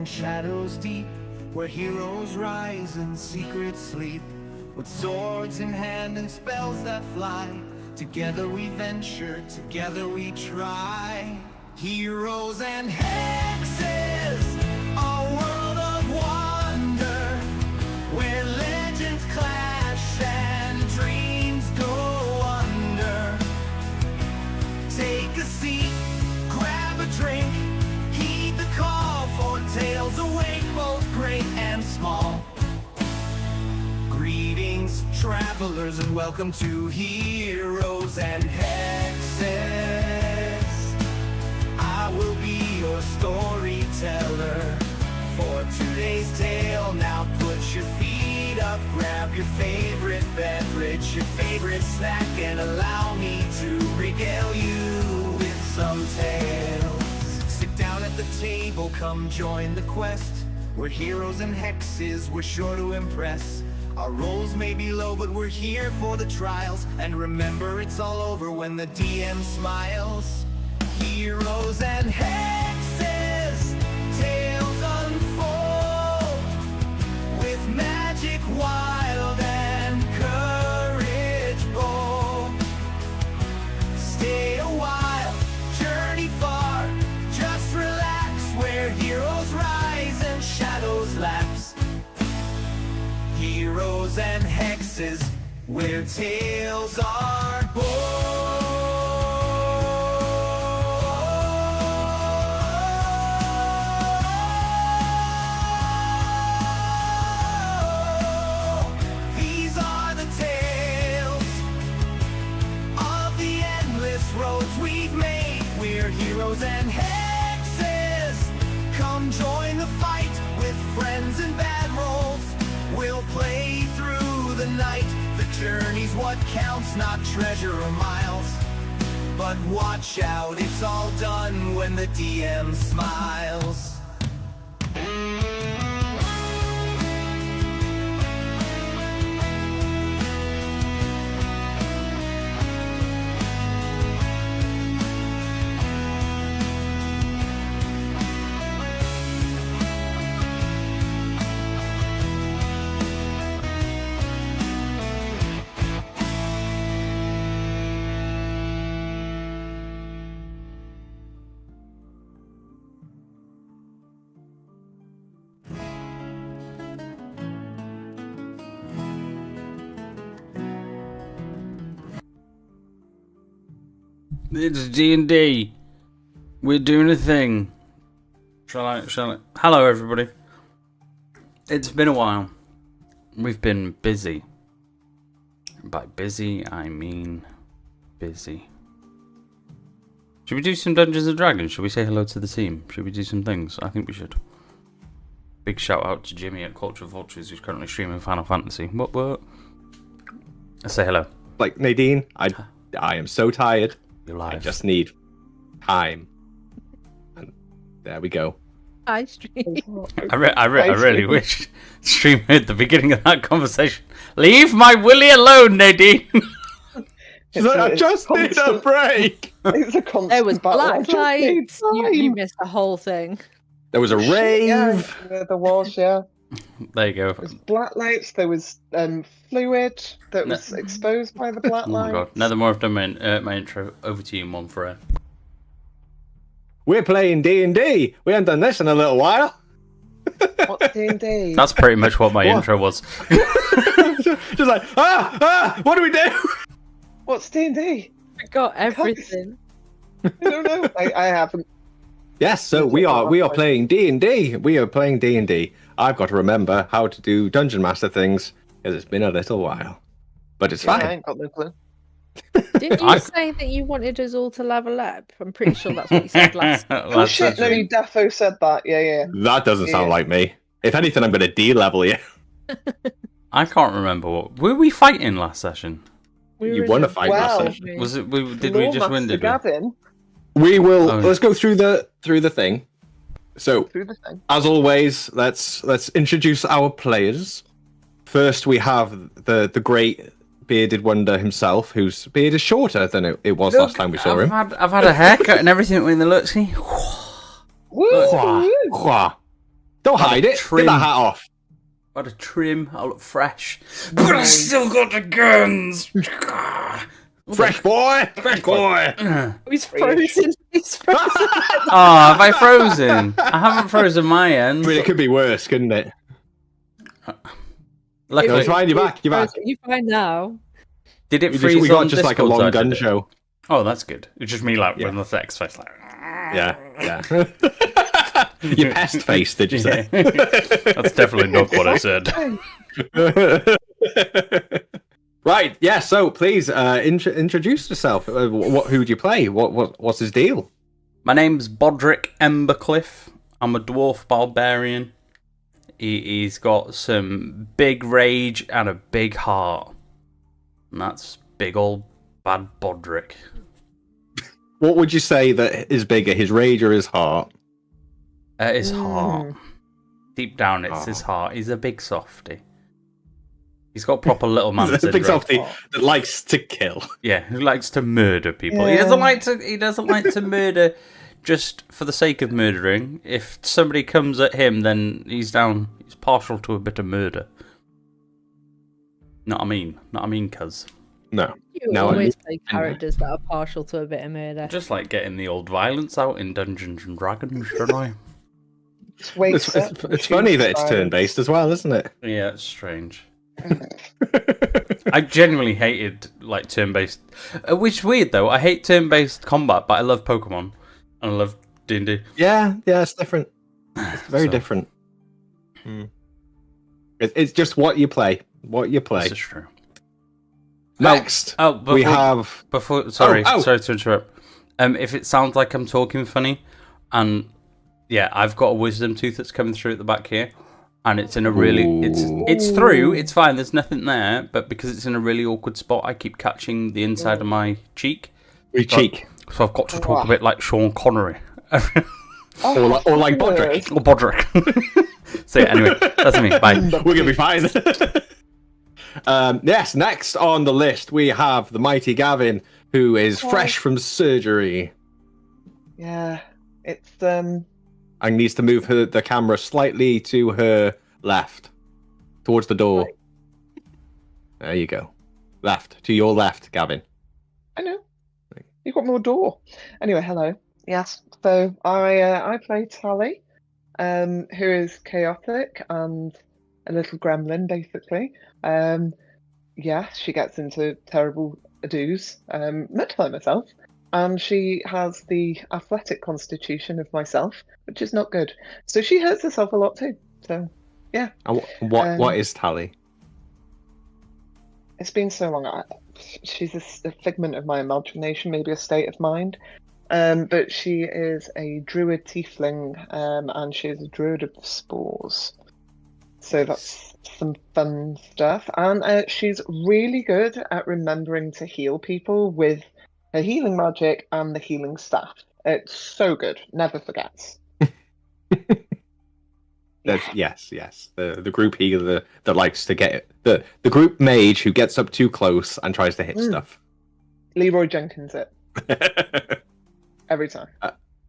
Shadows deep, where heroes rise and secrets sleep. With swords in hand and spells that fly, together we venture, together we try. Heroes and hexes, a world of wonder, where legends clash and dreams go under. Take a seat, grab a drink, heed the call for tales awake, both great and small. Greetings, travelers, and welcome to Heroes and Hexes. I will be your storyteller for today's tale. Now put your feet up, grab your favorite beverage, your favorite snack, and allow me to regale you with some tales. Sit down at the table, come join the quest. We're heroes and hexes, we're sure to impress. Our roles may be low, but we're here for the trials. And remember, it's all over when the DM smiles. Heroes and hexes, tales unfold, with magic wild and courage bold. Stay a while, journey far, just relax, where heroes rise and shadows lapse. Heroes and hexes, where tales are born. These are the tales of the endless roads we've made. We're heroes and hexes. Come join the fight with friends and bad rolls. We'll play through the night. The journey's what counts, not treasure or miles. But watch out, it's all done when the DM smiles. It's D&D. We're doing a thing. Shall I? Hello, everybody. It's been a while. We've been busy. By busy, I mean busy. Should we do some Dungeons and Dragons? Should we say hello to the team? Should we do some things? I think we should. Big shout out to Jimmy at Culture Vultures, who's currently streaming Final Fantasy. What? Let's say hello. Like Nadine, I am so tired. You're live. I just need time. And there we go. I stream. I really wish stream at the beginning of that conversation. Leave my Willy alone, Nadine. She's like, I just need a break. It's a constant There was battle. I black just need lights. You time. missed the whole thing. There was a rave. Yeah, there was, yeah. There you go. There was black lights, there was fluid that was exposed by the black Oh my lights. god. Now the more I've done my intro, over to you, Mom, for a... We're playing D&D. We haven't done this in a little while. What's D&D? That's pretty much what my intro was. Just like, what do we do? What's D&D? Forgot everything. I don't know. I haven't. Yes, so we are playing D&D. We are playing D&D. I've got to remember how to do Dungeon Master things because it's been a little while. But it's Yeah, I fine. ain't got no clue. Didn't you say that you wanted us all to level up? I'm pretty sure that's what you said last. Oh shit, no, you defo said that. Yeah. That doesn't sound Yeah. like me. If anything, I'm going to D-level you. I can't remember what... Were we fighting last session? We You were won in a fight last Well, session. Was it? Did we just win, Lawmaster did we? Gavin, We will. Oh. Let's go through the thing. So, through the thing. as always, let's introduce our players. First, we have the great bearded wonder himself, whose beard is shorter than it was last time we saw him. I've had a haircut and everything in the look. See? Woo! Hua. Don't hide it. trim. Get that hat off. Got a trim. I look fresh, but I still got the guns. Fresh boy. Fresh boy. He's frozen. He's frozen. Oh, have I frozen? I haven't frozen my end. I mean, it could be worse, couldn't it? Luckily, No, it's fine. You're back. You're back. You're fine now. did it We freeze got on just like a Discord, so I long gun did it? show. Oh, that's good. It's just me like Yeah. with the sex face like. Yeah. Your pest face, did you say? That's definitely not what I said. Right. Yeah. So please introduce yourself. Who do you play? What's his deal? My name's Bodrick Embercliff. I'm a dwarf barbarian. He's got some big rage and a big heart. And that's big old bad Bodrick. What would you say that is bigger, his rage or his heart? His heart. Deep down, it's his heart. He's a big softy. He's got proper little man He's a big syndrome. softy that likes to kill. Yeah, who likes to murder people. Yeah. He doesn't like to murder just for the sake of murdering. If somebody comes at him, then he's partial to a bit of murder. Not I mean, cuz. No. You No, always play characters that are partial to a bit of murder. Just like getting the old violence out in Dungeons and Dragons, don't I? Just wakes up, It's funny that it's shoots turn-based as well, isn't it? Yeah, it's strange. I genuinely hated like turn-based, which is weird though. I hate turn-based combat, but I love Pokemon and I love D&D. Yeah, it's different. It's very So- different. It's just what you play. What you play. This is true. Next, But we have. sorry Oh. to interrupt. If it sounds like I'm talking funny, and yeah, I've got a wisdom tooth that's coming through at the back here, and it's in a really it's through. It's fine. There's nothing there, but because it's in a really awkward spot, I keep catching the inside of my cheek. Your cheek. So I've got to talk a bit like Sean Connery. Or like Bodrick. Or Bodrick. So yeah, anyway, that's me. Bye. We're going to be fine. Yes, next on the list, we have the mighty Gavin, who is fresh from surgery Yeah, it's and needs to move the camera slightly to her left, towards the door. Right. There you go. Left. To your left, Gavin. I know. You got more door. Anyway, hello. Yes. So I play Tally, who is chaotic and a little gremlin, basically. Yeah, she gets into terrible do's, much like myself, and she has the athletic constitution of myself, which is not good. So she hurts herself a lot too. So yeah, And what is Tally? it's been so long. She's a figment of my imagination, maybe a state of mind. But she is a druid tiefling, and she is a druid of spores. So that's some fun stuff. And she's really good at remembering to heal people with her healing magic and the healing staff. It's so good. Never forgets. Yes. The group healer that likes to get it. The group mage who gets up too close and tries to hit stuff. Leroy Jenkins it. Every time.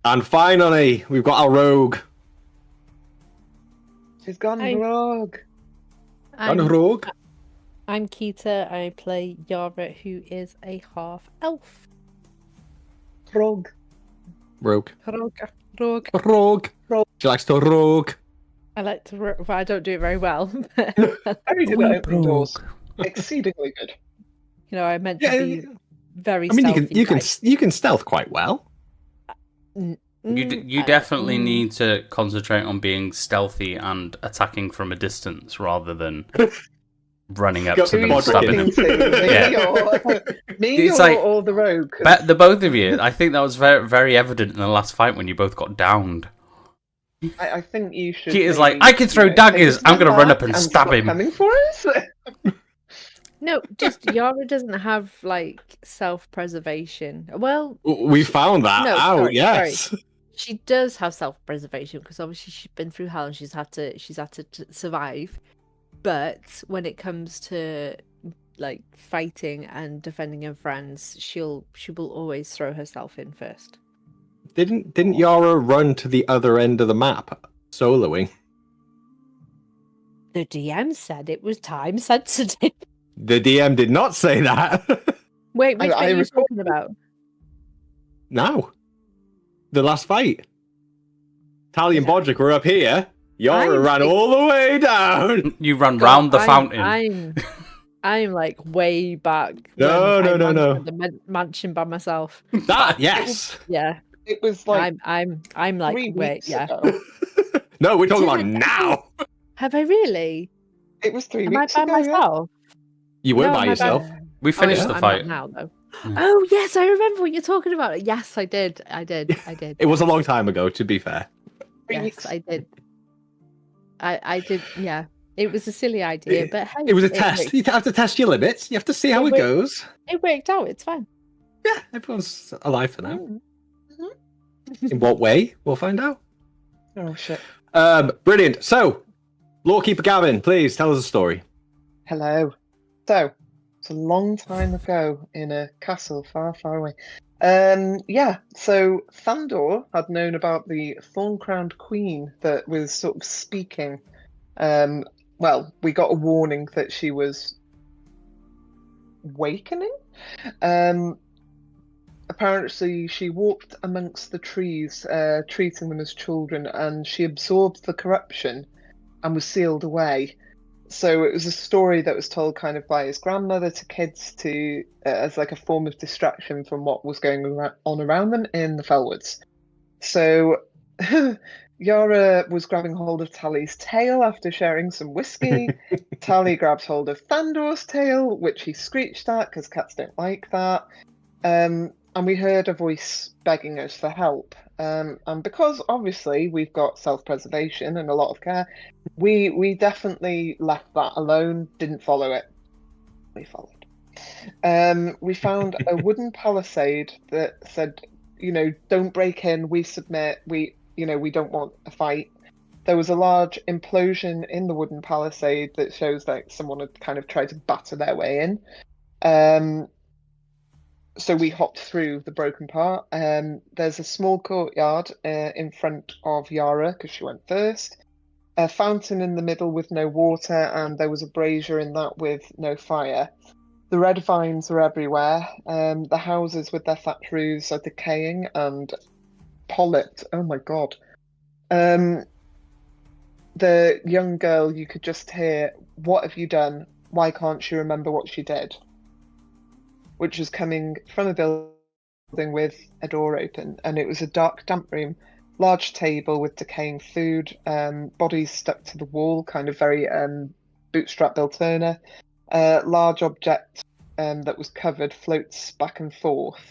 And finally, we've got our rogue. She's gone Hi. rogue. Rogue. I'm Keita. I play Yara, who is a half elf. Rogue. Rogue. Rogue. Rogue. Rogue. She likes to rogue. I like to, but I don't do it very well. but, Very good at opening doors. Exceedingly good. you know, I meant to Yeah, be very. I mean, stealthy, you can stealth quite well. You definitely need to concentrate on being stealthy and attacking from a distance rather than running up Go to them Bodrick and stabbing them. Me It's or, like- or the rogue? The both of you, I think that was very, very evident in the last fight when you both got downed. I think you should. Keita's maybe, like, I can throw take a daggers, I'm step gonna run back up and stab stop him. Coming for us? No, just Yara doesn't have like self-preservation. Well, We found that No, out. sorry, Yes. she does have self-preservation because obviously she's been through hell and she's had to survive. But when it comes to like fighting and defending her friends, she will always throw herself in first. Didn't Yara run to the other end of the map, soloing? The DM said it was time sensitive. The DM did not say that. Wait, which bit I are you recall- talking about? No. The last fight. Tally and Bodrick were up here. Yara I'm ran think- all the way down. You run God, round the fountain. I'm like way back. No, when no, I no, mansioned the mansion by myself. That, yes. Yeah, It was like I'm like 3 wait, weeks yeah. ago. No, we're talking Did about I- now. Have I really? It was 3 Am I weeks by ago. Yeah. myself? You were No, by am I yourself. We finished Oh, the I'm fight. not now though. Hmm. Oh yes, I remember what you're talking about. Yes, I did. I did. It was a long time ago, to be fair. 3 Yes, weeks. I did. I did. Yeah, it was a silly idea, but hey, It was a test. worked. You have to test your limits. You have to see how It it worked. goes. It worked out. It's fine. Yeah, everyone's alive for now. Mhm. In what way? We'll find out. Oh shit. Brilliant. So, Lawkeeper Gavin, please tell us a story. Hello. So, it's a long time ago in a castle far, far away. Yeah, so Thandor had known about the thorn-crowned queen that was sort of speaking. Well, we got a warning that she was wakening. Apparently, she walked amongst the trees, treating them as children, and she absorbed the corruption and was sealed away. So it was a story that was told kind of by his grandmother to kids to as like a form of distraction from what was going on around them in the Fellwoods. So Yara was grabbing hold of Tally's tail after sharing some whiskey. Tally grabs hold of Thandor's tail, which he screeched at because cats don't like that. And we heard a voice begging us for help. And because obviously we've got self-preservation and a lot of care, we definitely left that alone, didn't follow it. We followed. We found a wooden palisade that said, don't break in, we submit, we don't want a fight. There was a large implosion in the wooden palisade that shows that someone had kind of tried to batter their way in. So we hopped through the broken part. There's a small courtyard in front of Yara because she went first. A fountain in the middle with no water, and there was a brazier in that with no fire. The red vines are everywhere. The houses with their thatch roofs are decaying and polyped. Oh my god. The young girl, you could just hear, "What have you done? Why can't she remember what she did?" Which was coming from a building with a door open, and it was a dark, damp room, large table with decaying food, bodies stuck to the wall, kind of very bootstrap Bill Turner. Large object that was covered floats back and forth.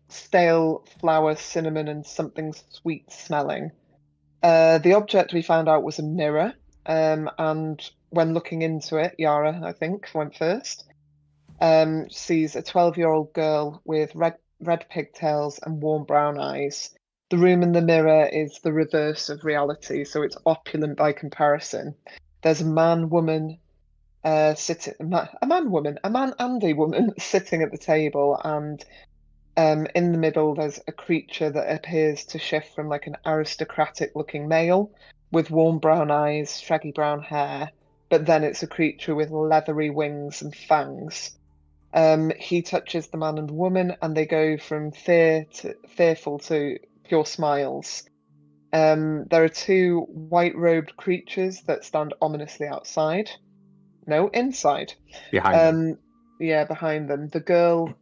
Stale flour, cinnamon, and something sweet smelling. The object we found out was a mirror, and when looking into it, Yara, I think, went first. Sees a 12-year-old girl with red pigtails and warm brown eyes. The room in the mirror is the reverse of reality, so it's opulent by comparison. There's a man, woman, sitting. A man, woman, a man and a woman sitting at the table, and in the middle there's a creature that appears to shift from like an aristocratic-looking male with warm brown eyes, shaggy brown hair, but then it's a creature with leathery wings and fangs. He touches the man and woman, and they go from fearful to pure smiles. There are two white-robed creatures that stand ominously outside. No, inside. Behind them. Yeah, behind them. The girl,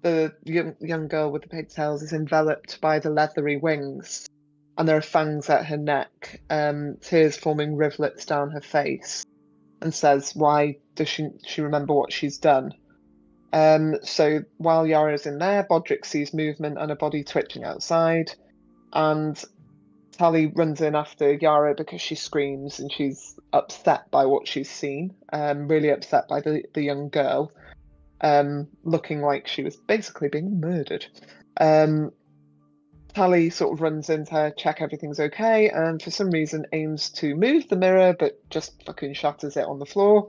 the young girl with the pigtails, is enveloped by the leathery wings, and there are fangs at her neck, tears forming rivulets down her face, and says, "Why does she remember what she's done?" So while Yara's in there, Bodrick sees movement and a body twitching outside, and Tally runs in after Yara because she screams and she's upset by what she's seen, really upset by the young girl, looking like she was basically being murdered. Tally sort of runs in to check everything's okay, and for some reason aims to move the mirror, but just fucking shatters it on the floor.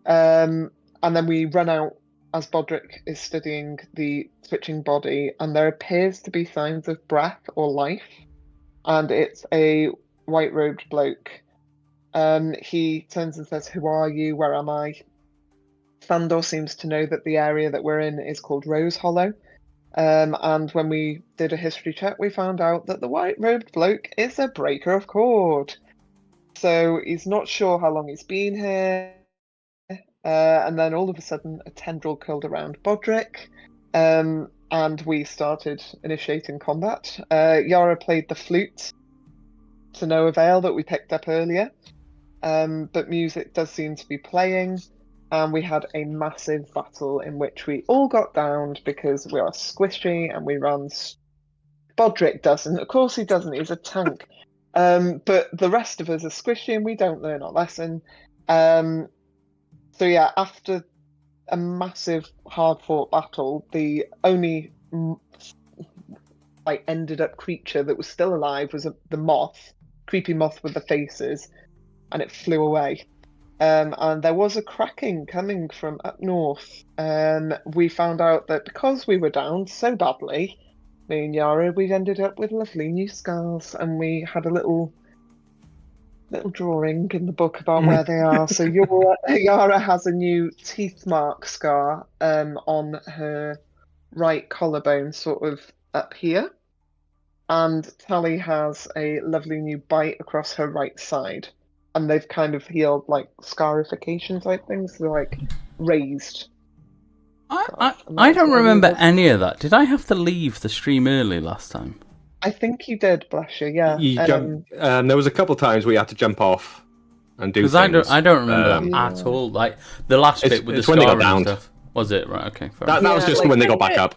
And then we run out as Bodrick is studying the twitching body, and there appears to be signs of breath or life, and it's a white-robed bloke. He turns and says, "Who are you? Where am I?" Thandor seems to know that the area that we're in is called Rose Hollow. And when we did a history check, we found out that the white-robed bloke is a breaker of cord. So he's not sure how long he's been here. And then all of a sudden, a tendril curled around Bodrick, and we started initiating combat. Yara played the flute to no avail that we picked up earlier, but music does seem to be playing, and we had a massive battle in which we all got downed because we are squishy and we run. Bodrick doesn't. Of course he doesn't. He's a tank. But the rest of us are squishy and we don't learn our lesson. So yeah, after a massive hard-fought battle, the only ended up creature that was still alive was the moth, creepy moth with the faces, and it flew away. And there was a cracking coming from up north. We found out that because we were down so badly, me and Yara, we ended up with lovely new scars, and we had a little drawing in the book about where they are. So Yara has a new teeth mark scar on her right collarbone, sort of up here, and Tally has a lovely new bite across her right side, and they've kind of healed like scarification type things, so like raised. I don't remember any of that. Did I have to leave the stream early last time? I think you did, bless you. Yeah. There was a couple times where you had to jump off and do things. Because I don't remember that at all. Like the last bit with the when they got scar and downed. stuff. Was it right? Okay, fair That enough. was just like, when they got back up.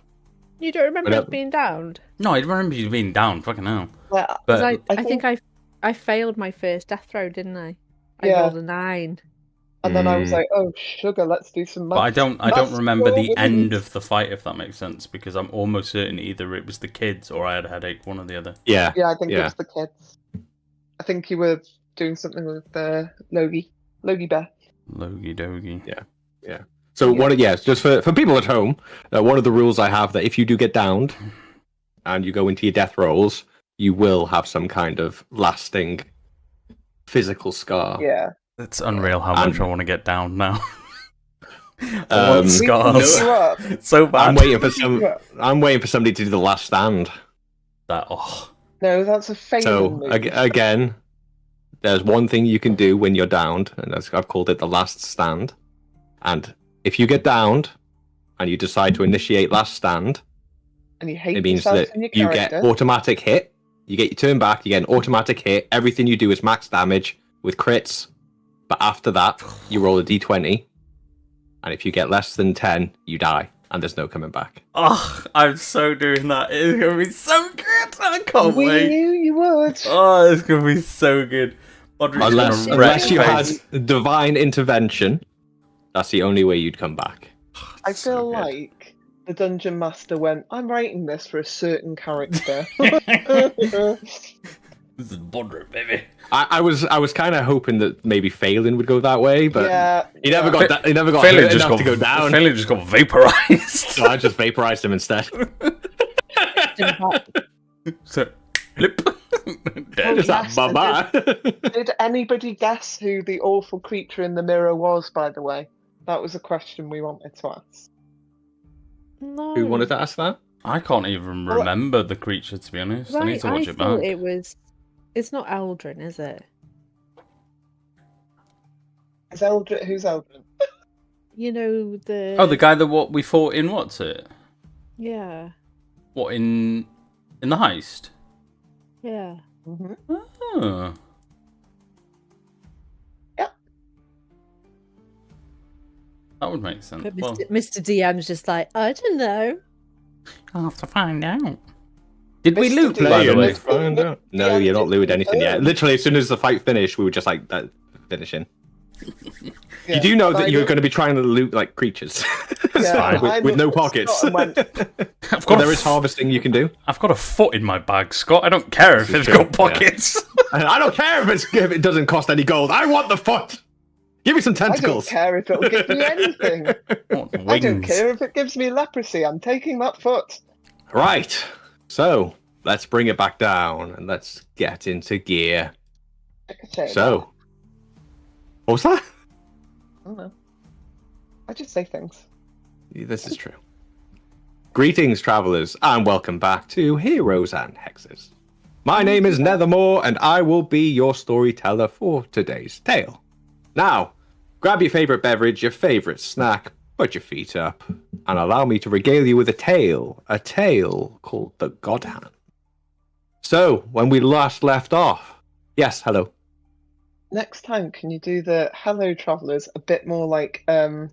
You don't remember Whatever. us being downed? No, I remember you being down. Fucking hell. Well, But I think I failed my first death throw, didn't I? I Yeah. rolled a 9. and then I was like, "Oh sugar, let's do some." I don't remember the math end of the fight, if that makes sense, because I'm almost certain either it was the kids or I had a headache, one or the other. Yeah. Yeah, I think it was the kids. I think you were doing something with Logie Bear. Logie dogie. Yeah. So just for people at home, one of the rules I have that if you do get downed and you go into your death rolls, you will have some kind of lasting physical scar. Yeah. It's unreal how much I want to get down now. Um, Scars. You up. So bad. I'm waiting for somebody to do the last stand. No, that's a failing So move. again, there's one thing you can do when you're downed, and I've called it the last stand. And if you get downed and you decide to initiate last stand, And you hate it means yourself that and your you get character. automatic hit. You get your turn back. You get an automatic hit. Everything you do is max damage with crits. But after that, you roll a d20, and if you get less than 10, you die, and there's no coming back. Oh, I'm so doing that. It's gonna be so good. I can't We wait. knew you would. Oh, it's gonna be so good. Unless you had divine intervention, that's the only way you'd come back. I feel like the dungeon master went, "I'm writing this for a certain character." This is Bodrick, baby. I was kind of hoping that maybe Phelan would go that way, but Yeah. he never got he never got Phelan hurt just enough to go down. Phelan just got vaporized. So I just vaporized him instead. So, blip. Dead. Just yes, that bye-bye. Did anybody guess who the awful creature in the mirror was, by the way? That was a question we wanted to ask. No. Who wanted to ask that? I can't even remember the creature, to be honest. I need to watch it thought back. it was. It's not Eldrin, is it? Who's Eldrin? You know the. Oh, the guy that we fought in what's it? Yeah. What in the heist? Yeah. Mm-hmm. Oh. Yep. That would make sense. But Well, Mr. DM's just like, I don't know. I'll have to find out. Did we Mr. loot, D, by the way? Find out. No, you're not looted anything yet. Literally, as soon as the fight finished, we were just like finishing. Yeah, You do know and that I you're did- going to be trying to loot like creatures. It's Yeah, fine, I with no looked at pockets. Scott and went, I've But got, there is harvesting you can do. I've got a foot in my bag, Scott. I don't care if it's Sure, got pockets. And I don't care if it doesn't cost any gold. I want the foot. Give me some I don't tentacles. care if it'll give me anything. I want the I don't wings. care if it gives me leprosy. I'm taking that foot. Right. So let's bring it back down and let's get into gear. I could say So What was that? I don't know. I just say things. This is true. Greetings, travelers, and welcome back to Heroes and Hexes. My name is Nethermore, and I will be your storyteller for today's tale. Now, grab your favorite beverage, your favorite snack, put your feet up, and allow me to regale you with a tale called the Godhand. So, when we last left off, yes, hello. Next time, can you do the hello travellers a bit more like Can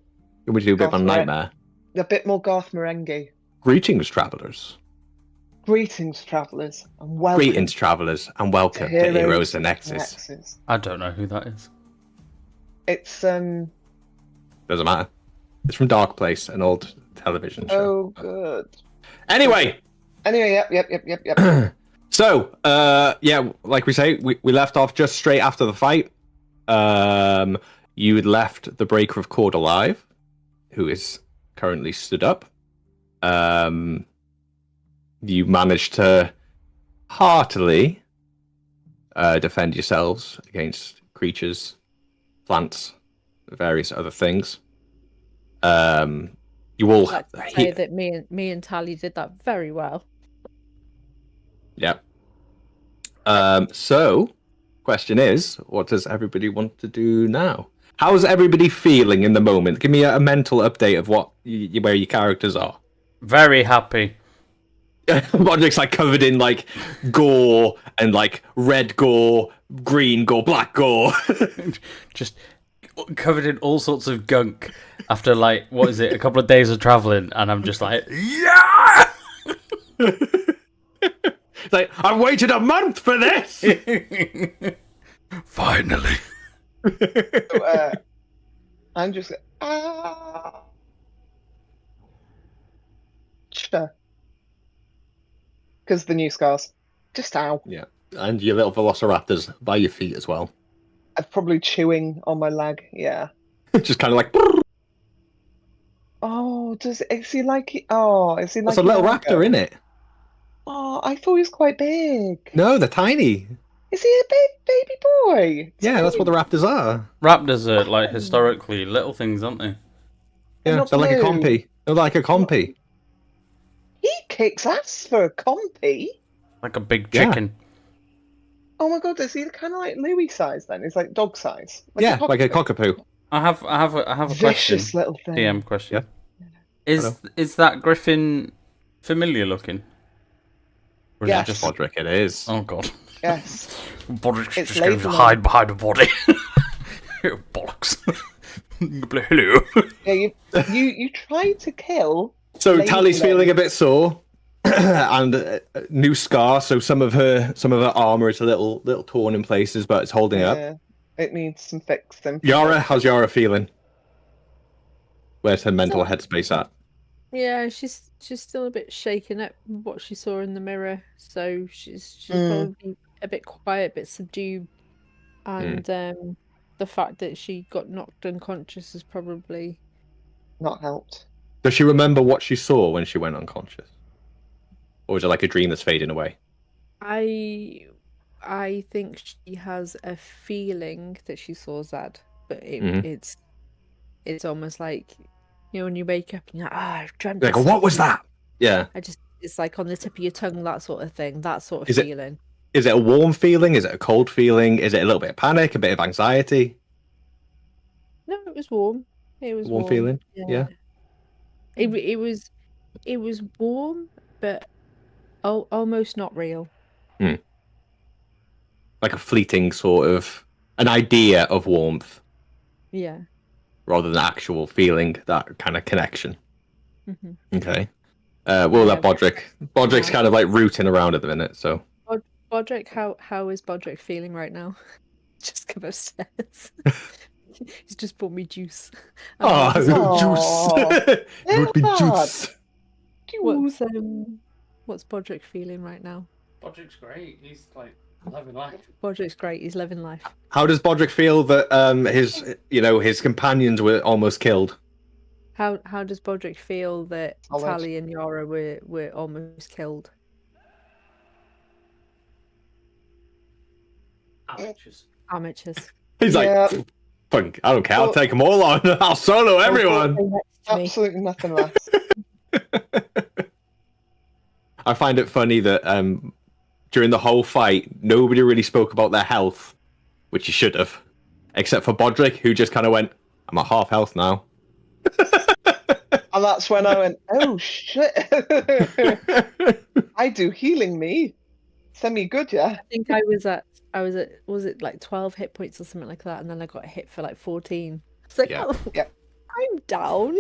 we do a bit of a Garth nightmare? a bit more Garth Marenghi? Greetings, travelers. Greetings, travellers, and welcome Greetings, travelers, and welcome to Heroes and Hexes. Hexes. I don't know who that is. It's Doesn't matter. It's from Dark Place, an old television show. oh good. Anyway, Yep. so yeah, like we say, we left off just straight after the fight. You had left the Breaker of Cord alive, who is currently stood up. You managed to heartily defend yourselves against creatures, plants, various other things. You all I'd like to say that me and Tally did that very well. yeah. So, question is, what does everybody want to do now? How's everybody feeling in the moment? Give me a mental update of where your characters are. Very happy. Roderick's like covered in like gore and like red gore, green gore, black gore. Just covered in all sorts of gunk after like, what is it, a couple of days of travelling, and I'm just like, yeah! It's like, I've waited a month for this! Finally. So, I'm just sure. Because the new scars. Just ow. Yeah, and your little velociraptors by your feet as well. I'm probably chewing on my leg, yeah. Just kind of like, Oh, is he like oh, is he like that's a little Iago? raptor, in it? Oh, I thought he was quite big. No, they're tiny. Is he a baby boy? Yeah, that's what the raptors are. Raptors are like historically little things, aren't they? They're Yeah, not they're like a blue. compy. They're like a compy. He kicks ass for a compy. Like a big Yeah. chicken. Oh my god, is he kind of like Louis size then? He's like dog size. Yeah, like a cockapoo. cockapoo. I have a question. Vicious little thing. DM question. Yeah. Is that griffin familiar looking? Or is Yes. it just Podrick, it is. oh god. Yes. Podrick's It's just going to labelling. hide behind a body. Bollocks. Hello. Yeah, you tried to kill. So Lady Tally's Lady. feeling a bit sore, and new scar. So some of her armor is a little torn in places, but it's holding up. Yeah, it needs some fixing. Yara, how's Yara feeling? Where's her mental headspace at? Yeah, she's still a bit shaken at what she saw in the mirror, so she's probably a bit quiet, a bit subdued, and the fact that she got knocked unconscious has probably Not helped. Does she remember what she saw when she went unconscious, or is it like a dream that's fading away? I think she has a feeling that she saw Zad, but it's almost like, you know, when you wake up and you're like, I've dreamt Like, of what was something." that? Yeah. It's like on the tip of your tongue, that sort of thing, that sort of Is it- feeling. Is it a warm feeling? Is it a cold feeling? Is it a little bit of panic? A bit of anxiety? No, it was warm. It was Warm feeling? Yeah. It was warm, but almost not real. Like a fleeting sort of an idea of warmth, Yeah. rather than actual feeling, that kind of connection. hmm Okay. We'll let Bodrick. Bodrick's kind of like rooting around at the minute, so. Bodrick, how is Bodrick feeling right now? Just come upstairs. He's just bought me juice. Oh, Aw. juice! Brought me juice. What's Bodrick feeling right now? Podrick's great. He's like loving life. Bodrick's great. He's living life. How does Bodrick feel that his companions were almost killed? How does Bodrick feel that Solid. Tally and Yara were almost killed? Amateurs. Amateurs. He's like, Yeah. I don't care. I'll Well- take them all on. I'll solo everyone. Next to me. Absolutely nothing less. I find it funny that during the whole fight, nobody really spoke about their health, which you should have, except for Bodrick, who just kind of went, "I'm at half health now." And that's when I went, oh shit. I do healing me. Semi good, yeah. I think I was at was it like 12 hit points or something like that, and then I got hit for like 14. It's like, Yeah. oh, Yeah. I'm down.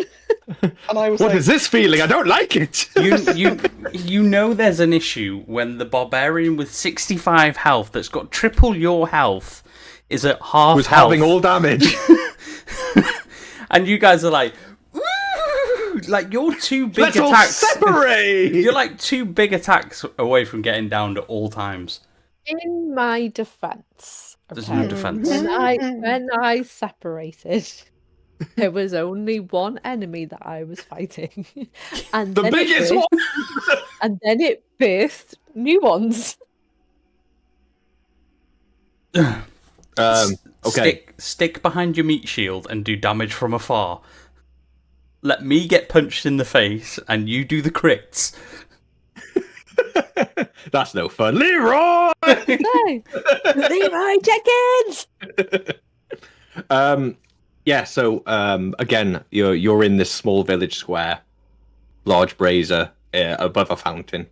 And I was What like, is this feeling? I don't like it. You know there's an issue when the barbarian with 65 health that's got triple your health is at half Was health. having all damage. And you guys are like, "Woo!" Like you're two big Let's all attacks. separate. You're like two big attacks away from getting down at all times. In my defense, There's no defense. when I separated, there was only one enemy that I was fighting, and The then it biggest birthed- one. and then it birthed new ones. Okay. Stick behind your meat shield and do damage from afar. Let me get punched in the face and you do the crits. That's no fun. Leroy! No, Leroy Jenkins. Yeah, so again, you're in this small village square, large brazier above a fountain.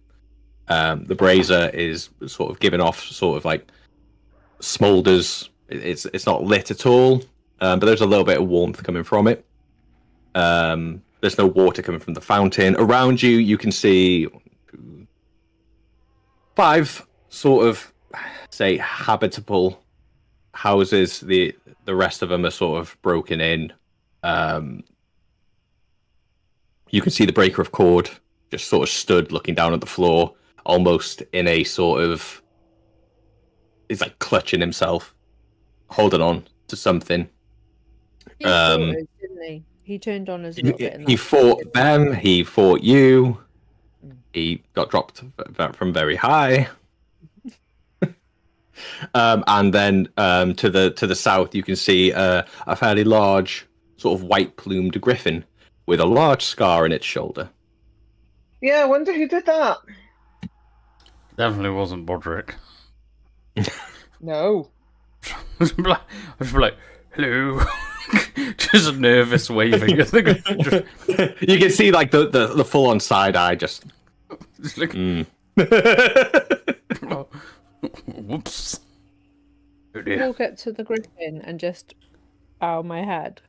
The brazier is sort of giving off sort of like smolders. It's not lit at all, but there's a little bit of warmth coming from it. There's no water coming from the fountain. Around you, you can see 5 sort of, say, habitable houses. The rest of them are sort of broken in. You can see the breaker of cord just sort of stood looking down at the floor, almost in a sort of... He's like clutching himself, holding on to something. He fought us, didn't he? He turned on us a little bit. in He that fought them, he fought you. He got dropped from very high. And then to the south, you can see a fairly large, sort of white plumed griffin with a large scar in its shoulder. yeah, I wonder who did that. Definitely wasn't Bodrick. No. I was like, hello. Just a nervous waving. Just You can see like the full on side eye just. like, Mm. oh, whoops. Oh I dear. walk up to the griffin and just bow my head.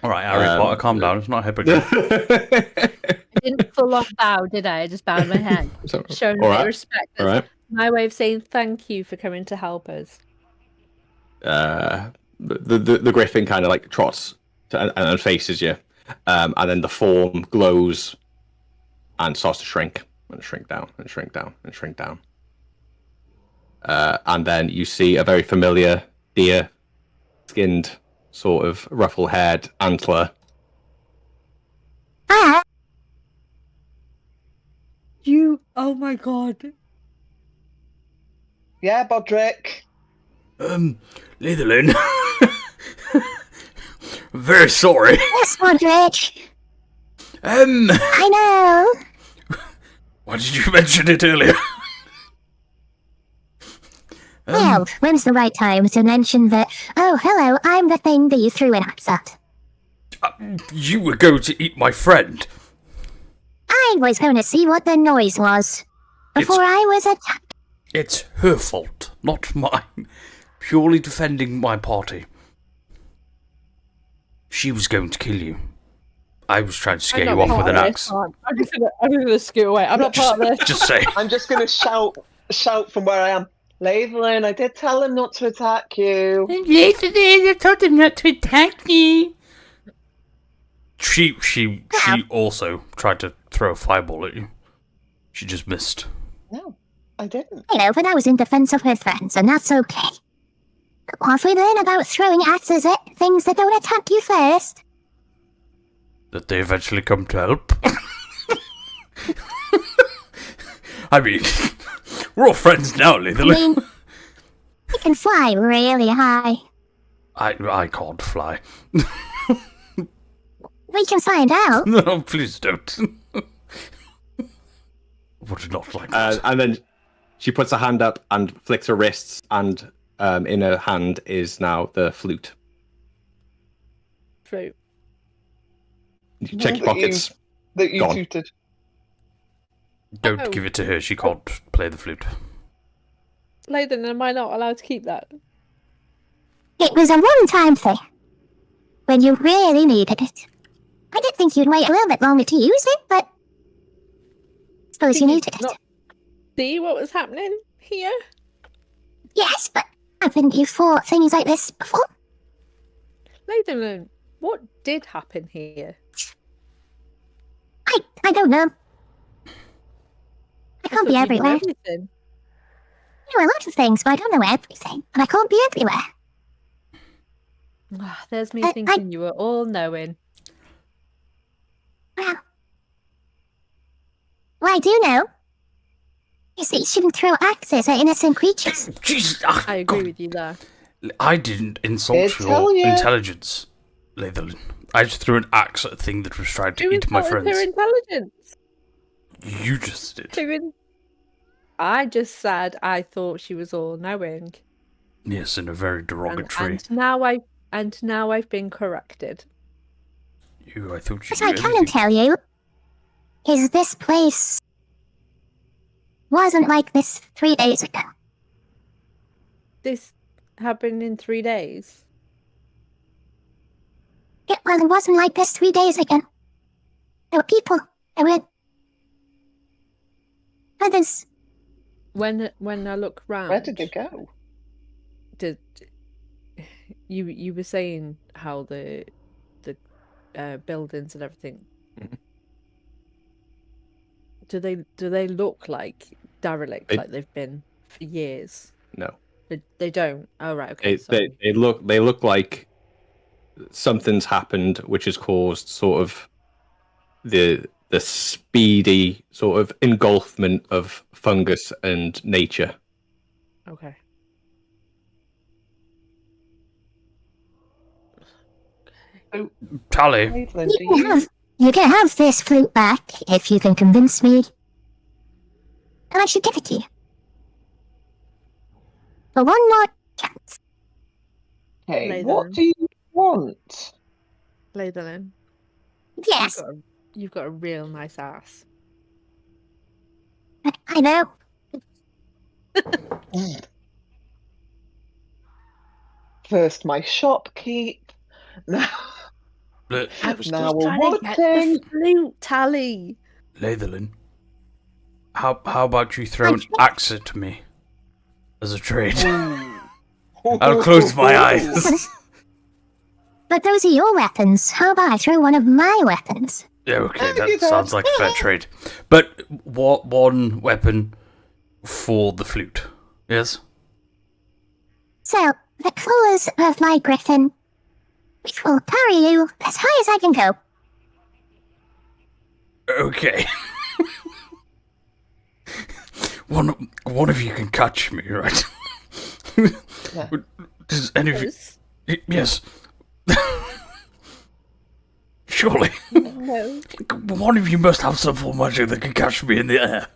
All right, Harry Potter, calm down. It's not a hippogriff. I didn't full on bow, did I? I just bowed my head, showing All my right. respect. All right. My way of saying thank you for coming to help us. The griffin kind of like trots and faces you, and then the form glows and starts to shrink and shrink down and shrink down and shrink down. And then you see a very familiar deer-skinned, sort of ruffle-haired antler. You, oh my god. Yeah, Bodrick. Netherland. Very sorry. Yes, Modric. Um, I know. why did you mention it earlier? Well, when's the right time to mention that? Oh, hello, I'm the thing that you threw an axe at. You were going to eat my friend. I was going to see what the noise was before I was attacked. It's her fault, not mine. Purely defending my party. She was going to kill you. I was trying to scare you off with an axe. I'm just gonna scoot away. I'm not part of this. Just say. I'm just going to shout from where I am. Levelin, I did tell him not to attack you. Yesterday, I told him not to attack me. She also tried to throw a fireball at you. She just missed. No, I didn't. I know, but I was in defense of her friends, and that's okay. What have we learned about throwing axes at things that don't attack you first? That they eventually come to help. I mean, we're all friends now, I Letherly. mean, we can fly really high. I can't fly. We can find out. No, please don't. Would not like that. And then she puts her hand up and flicks her wrists, and in her hand is now the flute. Fruit. You check your That you- pockets. That you Gone. tooted. Don't Oh. give it to her. She can't play the flute. Lathan, am I not allowed to keep that? It was a one-time thing. When you really needed it. I did think you'd wait a little bit longer to use it, but... suppose Did you you needed it. not see what was happening here? Yes, but haven't you fought things like this before? Lathan, what did happen here? I don't know. I can't be thought you knew everywhere. everything. I know a lot of things, but I don't know everything. And I can't be everywhere. Ah, there's me I- thinking you were all knowing. Well, what I do know is that you shouldn't throw axes at innocent creatures. Jesus, I agree with you there. I didn't insult Did your tell ya. intelligence, Lathan. I just threw an axe at a thing that was trying to Who eat my insulted friends. her intelligence? You just did. I just said I thought she was all knowing. Yes, in a very derogatory. And now I've been corrected. I thought you What knew I can everything. tell you is this place wasn't like this 3 days ago. This happened in 3 days. It wasn't like this 3 days ago. There were people. There were others. When I look round, Where did they go? did you were saying how the buildings and everything, Mhm. do they look like derelict, They- like they've been for years? No. They don't. Oh right, okay. They look like something's happened, which has caused sort of the speedy sort of engulfment of fungus and nature. Okay. Tally, Caitlin, You can have this flute back if you can convince me. And I should give it to you. For one more chance. Okay, Lay what them. do you want? Lathan, Yes, you've got a real nice ass. I know. First my shopkeep. Now, look, I was now just we're trying to get watching. the flute, Tally. Lathan, how about you throw an axe at me as a trade? I'll close my eyes. But those are your weapons. How about I throw one of my weapons? Yeah, okay, Oh, you that sounds like a fair trade. But what one weapon for the flute? Yes. So, the claws of my griffin, which will carry you as high as I can go. Okay. One of you can catch me, right? Does any of you? Yes. Yes. Surely. No. One of you must have some form of magic that can catch me in the air.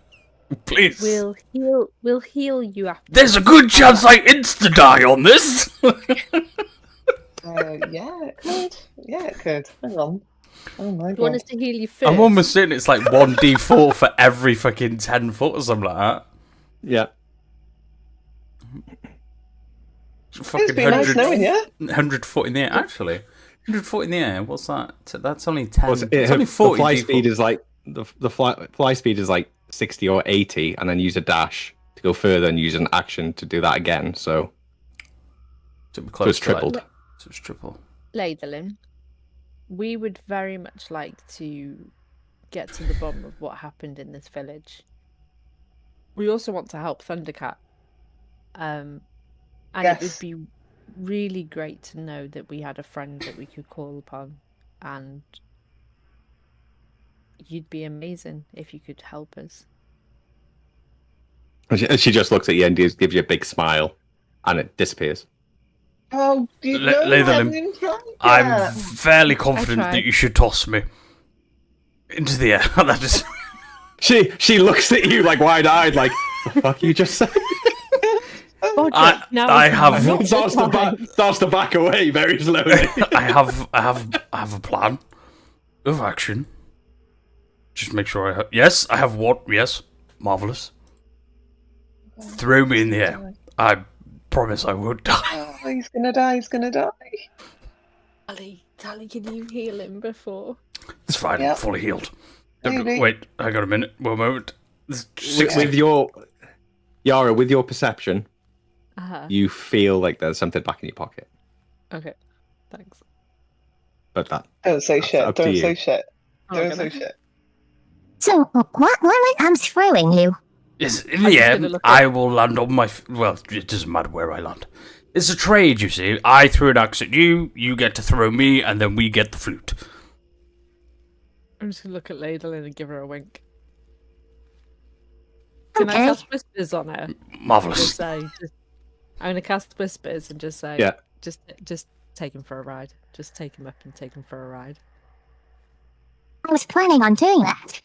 Please. We'll heal you after. There's a good chance I insta-die on this! Yeah, it could. Yeah, it could. Hang on. Oh my You want god. us to heal you first? I'm almost certain it's like 1d4 for every fucking 10 foot or something like that. Yeah. It's Fucking been nice 100, knowing you. 100 foot in the air, actually. 100 foot in the air, what's that? That's only 10. Well, it's only 40 the fly d4. speed is like the fly speed is like 60 or 80, and then use a dash to go further and use an action to do that again. So Close it's to, like- tripled. so it's triple. Lathan, we would very much like to get to the bottom of what happened in this village. We also want to help Thundercat. And it would Yes. be really great to know that we had a friend that we could call upon, and you'd be amazing if you could help us. And she just looks at you and gives you a big smile, and it disappears. Oh, you know I Lather haven't limb. even tried I'm yet. fairly confident tried. that you should toss me into the air. That is. She looks at you like wide-eyed, like, the fuck you just said? Bodrick, now I is have- not the starts to back away very slowly. I have a plan of action. Just make sure I have. Yes, I have what? Yes, marvelous. Throw me in the air. I promise I won't die. Oh, he's gonna die. He's gonna die. Tally, can you heal him before? It's fine. Yep. I'm fully healed. Maybe. Wait, I got a minute. One moment. With your Yara, with your perception, Uh-huh. you feel like there's something back in your pocket. Okay, thanks. But that Don't say That's shit. up to Don't you. say shit. I'm Don't not say gonna. shit. So, what moment I'm throwing you? Yes, in I'm the just gonna end, look I up. will land on my. Well, it doesn't matter where I land. It's a trade, you see. I throw an axe at you, you get to throw me, and then we get the flute. I'm just gonna look at Ladylin and give her a wink. Can I Okay. cast whispers on her? Just Marvelous. say, I'm gonna cast whispers and just say, Yeah. just take him for a ride. Just take him up and take him for a ride. I was planning on doing that.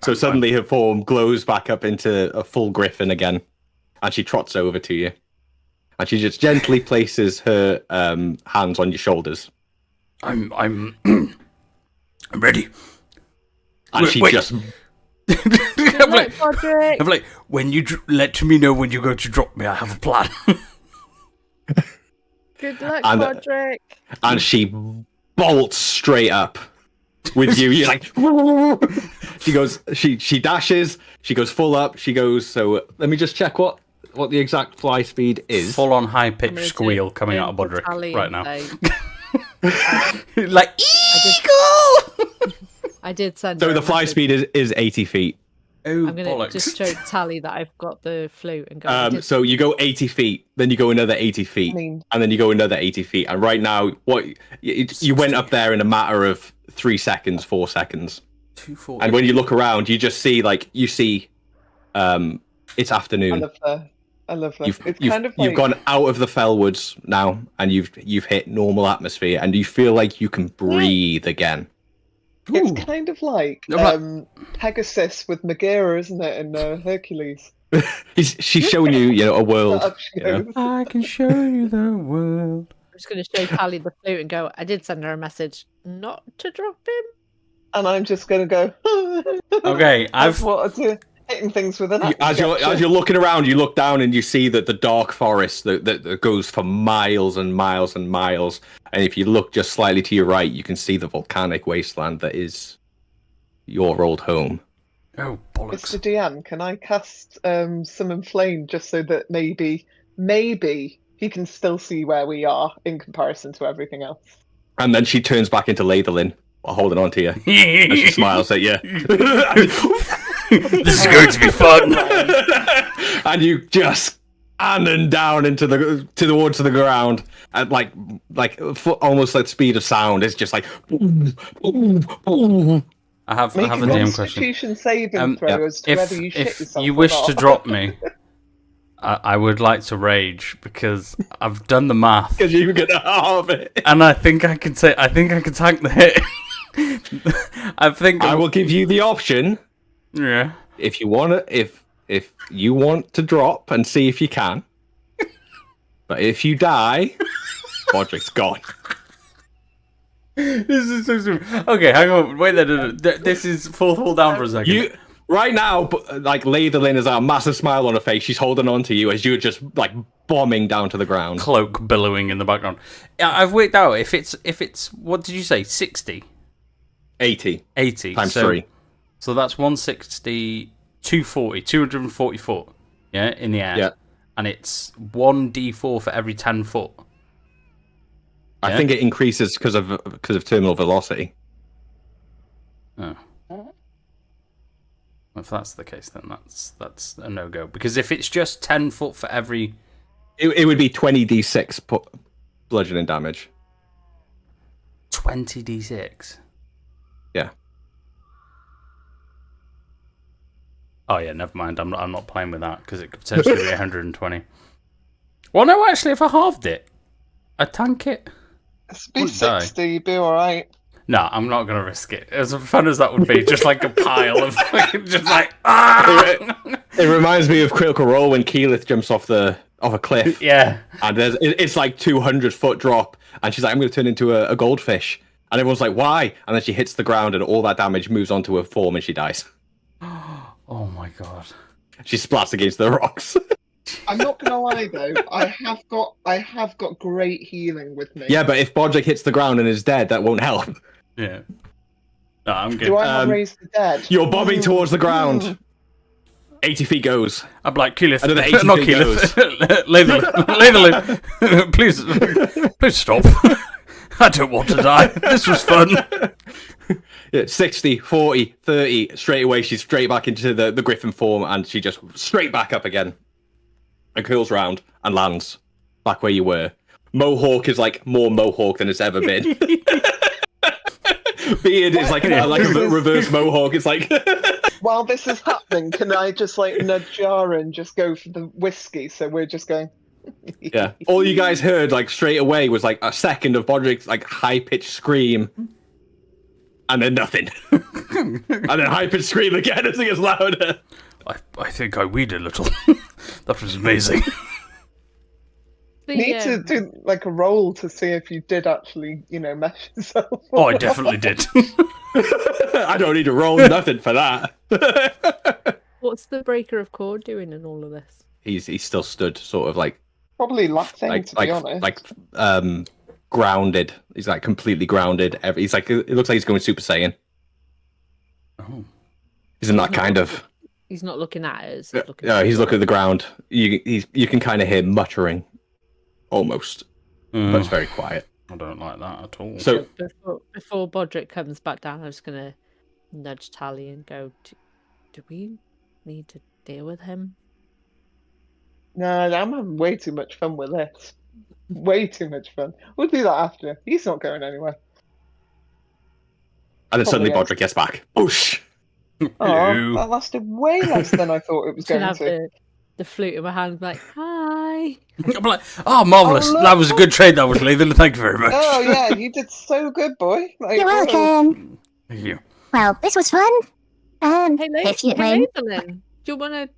So suddenly her form glows back up into a full griffin again, and she trots over to you, and she just gently places her hands on your shoulders, I'm I'm ready. and she Wait. just I'm like, Bodrick. I'm like, when you let me know when you're going to drop me. I have a plan. Good luck, And- Bodrick. and she bolts straight up with you. You're like, she goes, she dashes, she goes full up, she goes. So let me just check what the exact fly speed is. Full on high I'm pitched gonna squeal coming turn out of to Bodrick Tally right and now. say, Like eagle. I did send So her the a fly message. speed is 80 feet. Oh I'm gonna bollocks! just show Tally that I've got the flute and go. I did- So you go 80 feet, then you go another 80 feet, I mean, and then you go another 80 feet. And right now, you went up there in a matter of 3 seconds, 4 seconds. 240. And when you look around, you just see it's I afternoon. love her. I love her. You've It's kind of like you've gone out of the Fellwoods now, and you've hit normal atmosphere, and you feel like you can breathe again. Ooh. it's kind of like No, but- Pegasus with Megara, isn't it? In Hercules. She's showing you, a world. Up she you know. goes. I can show you the world. I'm just gonna show Tally the flute and go. I did send her a message not to drop him. And I'm just gonna go. Okay, I've I've wanted to hitting things with an axe. As you're looking around, you look down and you see that the dark forest that goes for miles and miles and miles. And if you look just slightly to your right, you can see the volcanic wasteland that is your old home. oh bollocks. Mr. DM, can I cast summon flame just so that maybe he can still see where we are in comparison to everything else? And then she turns back into Latherlin while holding on to you. And she smiles at you. This is going to be fun. And you just cannon down into towards the ground at almost like speed of sound. It's just like I have Make a a DM question. Constitution saving throw yeah. as to whether you shit If yourself you or wish not. to drop me, I would like to rage because I've done the math because you get half it. and I think I can tank the hit. I think I will give you the option Yeah. if you want to, if you want to drop and see if you can. But if you die, Bodrick's gone. This is so stupid. Okay, hang on. Wait, no. This is fall down for a second. You right now, like Latherlin has a massive smile on her face. She's holding on to you as you're just like bombing down to the ground. Cloak billowing in the background. Yeah, I've worked out if it's what did you say? 60? 80 80 times so, 3. So that's 160, 240, 240 foot. Yeah, in the air. Yeah. And it's 1d4 for every 10 foot. I Yeah. think it increases because of terminal velocity. Oh. If that's the case, then that's a no go. Because if it's just 10 foot for every It would be 20d6 bludgeoning damage. 20d6. Yeah. Oh yeah, never mind. I'm not playing with that because it could potentially be 120. Well, no, actually, if I halved it, I tank it. It's be Wouldn't die. 60, you'd be alright. No, I'm not gonna risk it. As fun as that would be, just like a pile of just like ah. It reminds me of Critical Role when Keyleth jumps off a cliff. Yeah. And it's like 200-foot drop, and she's like, "I'm going to turn into a goldfish," and everyone's like, "Why?" And then she hits the ground, and all that damage moves onto her form, and she dies. Oh my god. She splats against the rocks. I'm not gonna lie though, I have got great healing with me. Yeah, but if Bodrick hits the ground and is dead, that won't help. Yeah. No, I'm good. Do I have raised the dead? You're bobbing towards the ground. 80 feet goes. I'm like Keyleth. Another 80 not feet Keyleth. Latherlin. Please stop. I don't want to die. This was fun. Yeah, 60, 40, 30. Straight away, she's straight back into the griffin form, and she just straight back up again. And curls round and lands back where you were. Mohawk is like more Mohawk than it's ever been. Beard is like a reverse Mohawk. It's like... While this is happening, can I just like nudge Jara and just go for the whiskey? So we're just going. Yeah. All you guys heard like straight away was like a second of Bodrick's like high pitched scream, and then nothing, and then high pitched scream again as it gets louder. I think I weed a little. That was amazing. Need to do like a roll to see if you did actually, mesh yourself. Oh, I definitely did. I don't need to roll nothing for that. What's the breaker of cord doing in all of this? He's still stood, sort of like Probably laughing, to be honest. Grounded. He's like completely grounded. He's like, it looks like he's going Super Saiyan. Oh. He's in that kind of. He's not looking at us. He's looking at the ground. You can kind of hear muttering, almost, but it's very quiet. I don't like that at all. So before Bodrick comes back down, I'm just gonna nudge Tally and go, do we need to deal with him? No, I'm having way too much fun with this. Way too much fun. We'll do that after. He's not going anywhere. And then suddenly Probably Bodrick gets back. Whoosh! Oh, that lasted way less than I thought it was going Have to. the flute in my hand, like, hi. I'm like, oh, marvellous. Oh, look. That was a good trade, that was, Lathan. Thank you very much. Oh yeah, you did so good, boy. Like, You're welcome. Thank you. Well, this was fun. Hey, If you Lathan, do you want to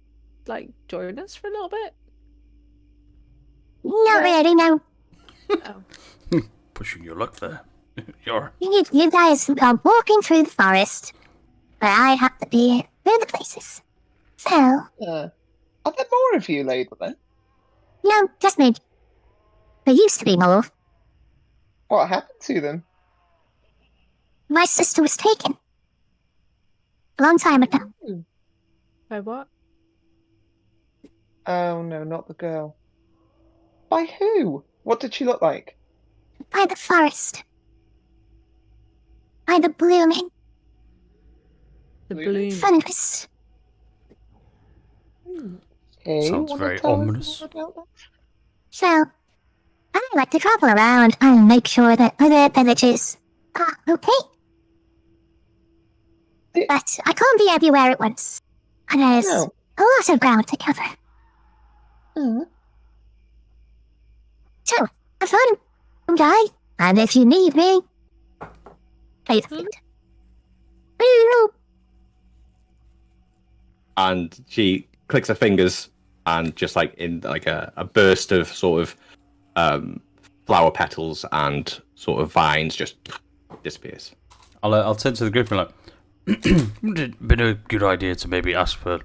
like join us for a little bit? Not really, no. Pushing your luck there. You're... You guys are walking through the forest, but I have to be through the places. So, are there more of you, Lathan? no, just me. There used to be more. What happened to them? My sister was taken. A long time ago. By what? Oh no, not the girl. By who? What did she look like? By the forest. By the blooming The Bloom? bloom. fungus. Okay, Sounds wanna very tell us ominous. more about that? So, I like to travel around and make sure that other villages are okay. But I can't be everywhere at once. And there's No. a lot of ground to cover. Hmm. So, have fun, guy. And if you need me, play the flute. Woo! And she clicks her fingers, and just like in like a burst of sort of flower petals and sort of vines, just disappears. I'll turn to the group and like, would it been a good idea to maybe ask for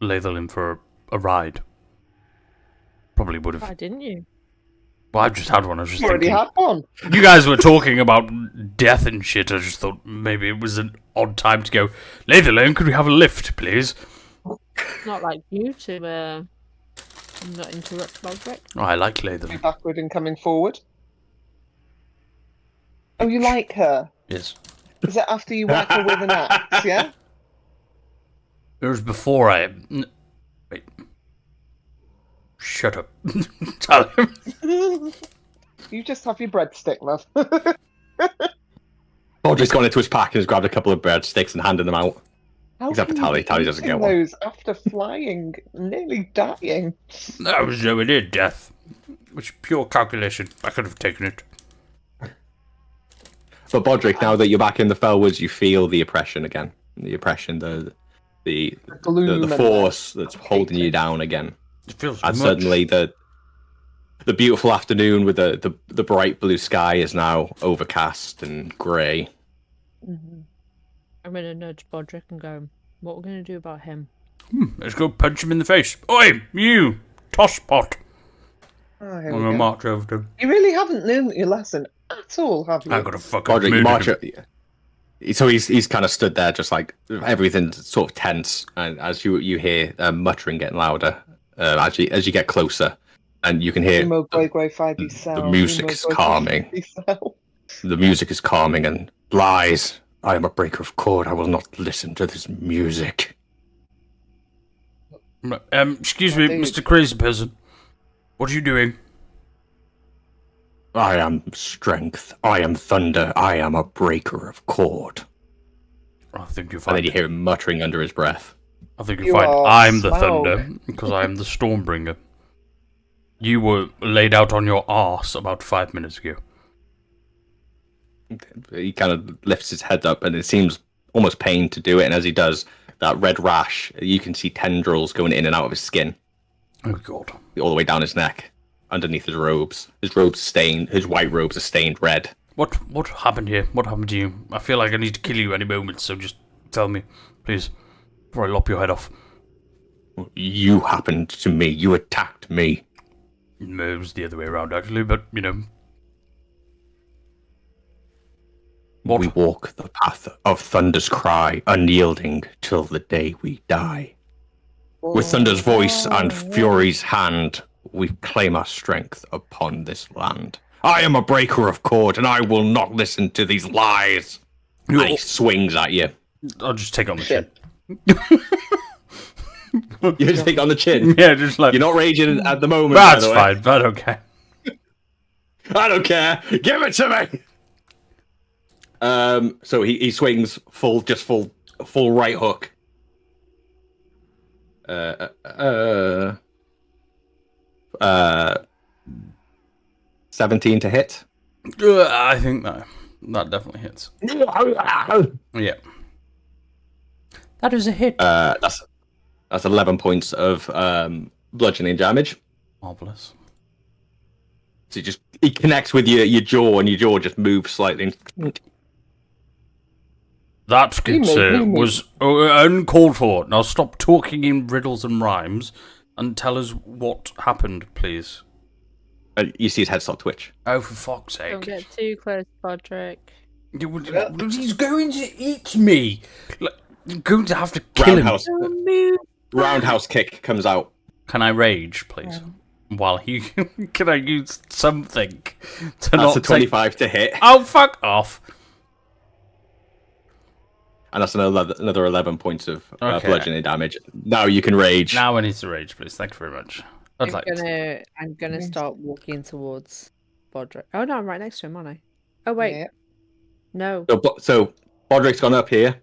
Lathan for a ride? Probably would Why have. didn't you? Well, I've just had one. I was just You already thinking. had one. You guys were talking about death and shit. I just thought maybe it was an odd time to go. Lathan, could we have a lift, please? It's not like you to not interrupt Bodrick. Oh, I like Be Lathan. backward and coming forward. Oh, you like her? Yes. Is it after you whack her with an axe? Yeah. It was before I. Wait. Shut up. Tell him. You just have your breadstick, love. Bodrick's gone into his pack and has grabbed a couple of breadsticks and handed them out. How Except for can you Tally. be Tally doesn't eating get one. those after flying, nearly dying. That was nowhere near death. Which pure calculation. I could have taken it. But Bodrick, now that you're back in the Fellwoods, you feel the oppression again. The oppression, the Gloom and force the that's holding you down again. It feels And much. suddenly the beautiful afternoon with the bright blue sky is now overcast and grey. I'm gonna nudge Bodrick and go, what are we gonna do about him? Let's go punch him in the face. Oi, you! Tosspot! Oh, I'm here we gonna go. march over to him. You really haven't learned your lesson at all, have you? I gotta fucking Bodrick, you murder march him. so he's kind of stood there, just like everything's sort of tense, and as you hear muttering getting louder as you get closer, and you can hear the music is calming. The music is calming, and lies. I am a breaker of cord. I will not listen to this music. Excuse me, Dude. Mr. Crazy Person. What are you doing? I am strength. I am thunder. I am a breaker of cord. I think you And find. then you hear him muttering under his breath. I think you You find are I'm the smoke. thunder because I am the Stormbringer. You were laid out on your arse about 5 minutes ago. He kind of lifts his head up, and it seems almost pain to do it. And as he does, that red rash, you can see tendrils going in and out of his skin, Oh God! all the way down his neck, underneath his robes. His robes stained. His white robes are stained red. What happened here? What happened to you? I feel like I need to kill you any moment. So just tell me, please, before I lop your head off. You happened to me. You attacked me. It was the other way around, actually. But you know, what? We walk the path of Thunder's cry, unyielding till the day we die. With Thunder's voice and Fury's hand, we claim our strength upon this land. I am a breaker of cord, and I will not listen to these lies. And he swings at you. I'll just take it on the chin. You just take it on the chin. Yeah, just like You're not raging at the moment. by that's the way. fine. But okay. I don't care. Give it to me. So he swings full right hook. 17 to hit. I think that definitely hits. Yeah. That is a hit. That's 11 points of bludgeoning damage. Marvelous. So he connects with your jaw, and your jaw just moves slightly. That, good sir, was uncalled for. Now stop talking in riddles and rhymes and tell us what happened, please. You see his head start twitch. Oh, for fuck's Don't sake. get too close, Bodrick. He's going to eat me. Like, you're going to have to kill him. Roundhouse kick comes out. Can I rage, please? While he... Can I use something to That's not a 25 to hit. Oh, fuck off. And that's another 11 points of Okay. bludgeoning damage. Now you can rage. Now I need to rage, please. Thank you very much. I'd like to. I'm gonna start walking towards Bodrick. Oh no, I'm right next to him, aren't I? Oh wait, Yeah. no. So Bodrick's gone up here.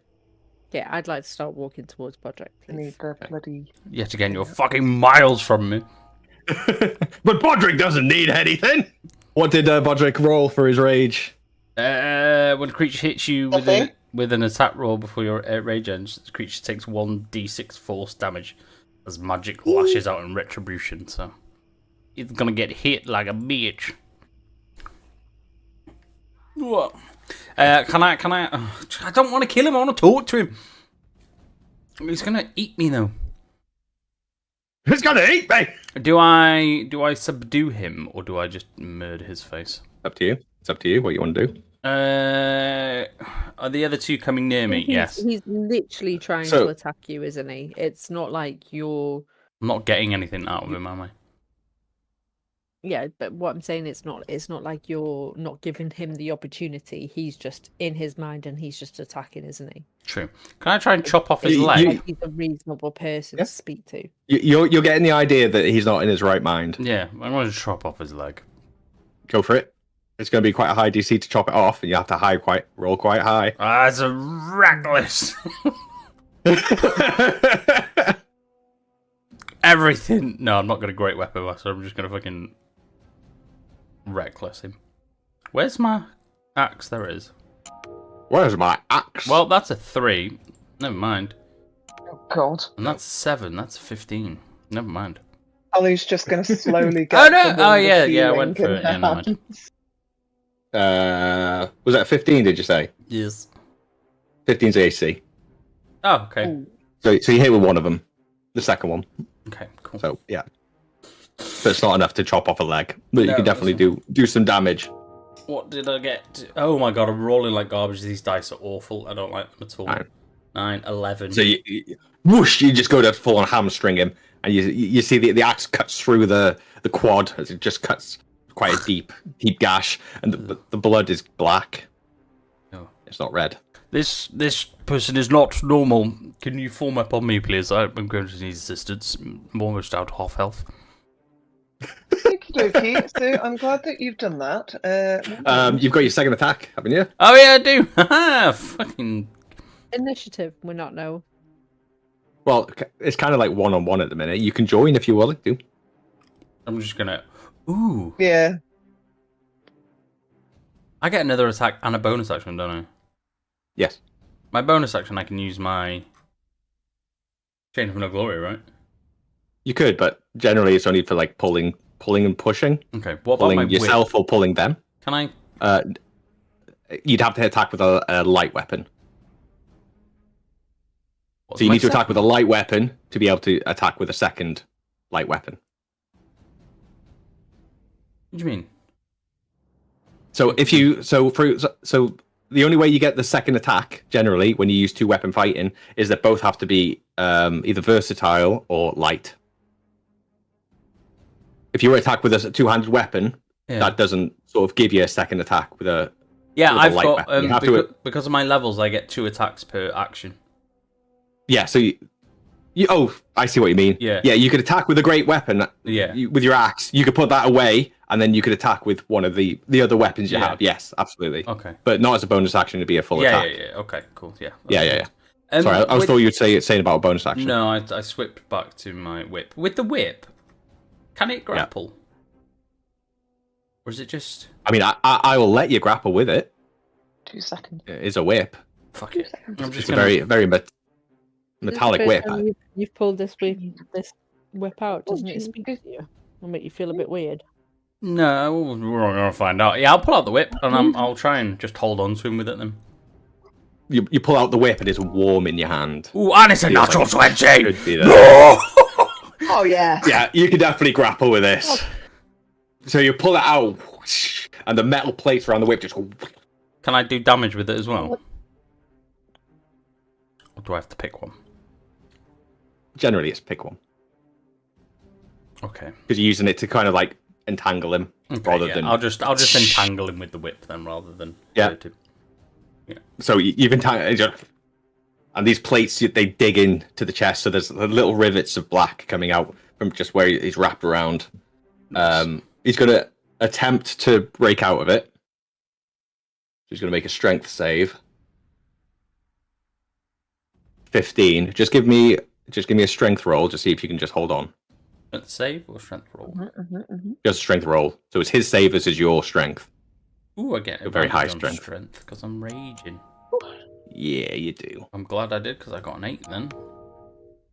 Yeah, I'd like to start walking towards Bodrick, I need please. the bloody. Yet again, you're fucking miles from me. But Bodrick doesn't need anything. What did Bodrick roll for his rage? When a creature hits you Nothing. with an attack roll before your rage ends, the creature takes 1d6 force damage as magic lashes out in retribution. So it's gonna get hit like a bitch. What? Can I? I don't want to kill him. I want to talk to him. He's gonna eat me though. Who's gonna eat me? Do I subdue him or do I just murder his face? Up to you. It's up to you what you want to do. Are the other two coming near me? Yes. He's literally trying So- to attack you, isn't he? It's not like you're. I'm not getting anything out of him, am I? Yeah, but what I'm saying, it's not like you're not giving him the opportunity. He's just in his mind and he's just attacking, isn't he? True. Can I try and chop off his You- leg? Like he's a reasonable person Yeah. to speak to. You're getting the idea that he's not in his right mind. Yeah, I'm going to chop off his leg. Go for it. It's going to be quite a high DC to chop it off, and you have to roll quite high. That's a reckless. Everything. No, I'm not going to great weapon, so I'm just going to fucking reckless him. Where's my axe? There it is. Where's my axe? Well, that's a 3. Never mind. Oh God. And that's a 7. That's a 15. Never mind. Ollie's just going to slowly get. Oh no! the Oh wand of yeah, I healing went for in it. Yeah, her never mind. hand. Was that 15? Did you say? Yes. 15's AC. Oh, okay. Ooh. So you hit with one of them, the second one. Okay, cool. So yeah, but it's not enough to chop off a leg, but you No, can definitely do some damage. What did I get? Oh my god, I'm rolling like garbage. These dice are awful. I don't like them at all. 9, 11. So whoosh, you just go to full on hamstring him, and you see the axe cuts through the quad as it just cuts quite a deep gash, and the blood is black. Oh. It's not red. This person is not normal. Can you form up on me, please? I'm going to need assistance. I'm almost out of half health. Okie dokie. So I'm glad that you've done that. You've got your second attack, haven't you? Oh yeah, I do. Haha, fucking. Initiative, we're not no. Well, it's kind of like 1-on-1 at the minute. You can join if you would like to. I'm just gonna. Ooh. Yeah. I get another attack and a bonus action, don't I? Yes. My bonus action, I can use my Chain of No Glory, right? You could, but generally it's only for like pulling and pushing. Okay. What about Pulling my yourself whip? or pulling them. Can I? You'd have to attack with a light weapon. What's So you my need to attack second? with a light weapon to be able to attack with a second light weapon. What do you mean? So the only way you get the second attack generally when you use 2-weapon fighting is that both have to be either versatile or light. If you attack with a 2-handed weapon, Yeah. that doesn't sort of give you a second attack with a. Yeah, with a I've light got weapon. You have to- because of my levels, I get 2 attacks per action. Yeah, so oh, I see what you mean. Yeah. Yeah, you could attack with a great weapon. Yeah. With your axe, you could put that away, and then you could attack with one of the other weapons you Yeah. have. Yes, absolutely. Okay. But not as a bonus action to be a full Yeah, attack. yeah. Okay, cool. Yeah. Yeah. Sorry, I was thought you'd saying about a bonus action. No, I swapped back to my whip. With the whip, can it grapple? Or is it just... I mean, I will let you grapple with it. 2 seconds. It is a whip. Fuck it. I'm just It's gonna... a very metallic This is the whip. first time You've pulled this whip out, doesn't it speak to you? It'll make you feel a bit weird. No, we're not going to find out. Yeah, I'll pull out the whip, and I'll try and just hold on to him with it then. You pull out the whip and it's warm in your hand. Ooh, and it's a natural 20! Should be there. Oh yeah. Yeah, you can definitely grapple with this. So you pull it out, whoosh, and the metal plates around the whip just go. Can I do damage with it as well? Or do I have to pick one? Generally, it's pick one. Okay. Because you're using it to kind of like entangle him rather than. I'll just entangle him with the whip then, rather than hurt him. So you've entangled, and these plates they dig into the chest, so there's little rivets of black coming out from just where he's wrapped around. He's going to attempt to break out of it. He's going to make a strength save. 15. Just give me a strength roll to see if you can just hold on. Strength save or strength roll? Just a strength roll. So it's his save versus your strength. Ooh, I get A very high advantage on strength. because I'm raging. Yeah, you do. I'm glad I did because I got an 8 then.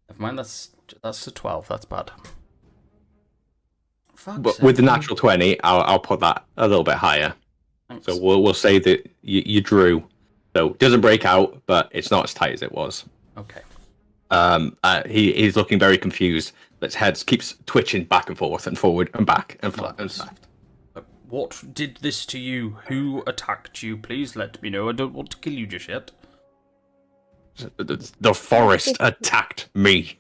Never mind, that's a 12. That's bad. Fuck's But sake. with the natural 20, I'll put that a little bit higher. Thanks. So we'll say that you drew. So it doesn't break out, but it's not as tight as it was. Okay. He's looking very confused. His head keeps twitching back and forth and forward and back and left and Nice. left. What did this to you? Who attacked you? Please let me know. I don't want to kill you just yet. The forest attacked me.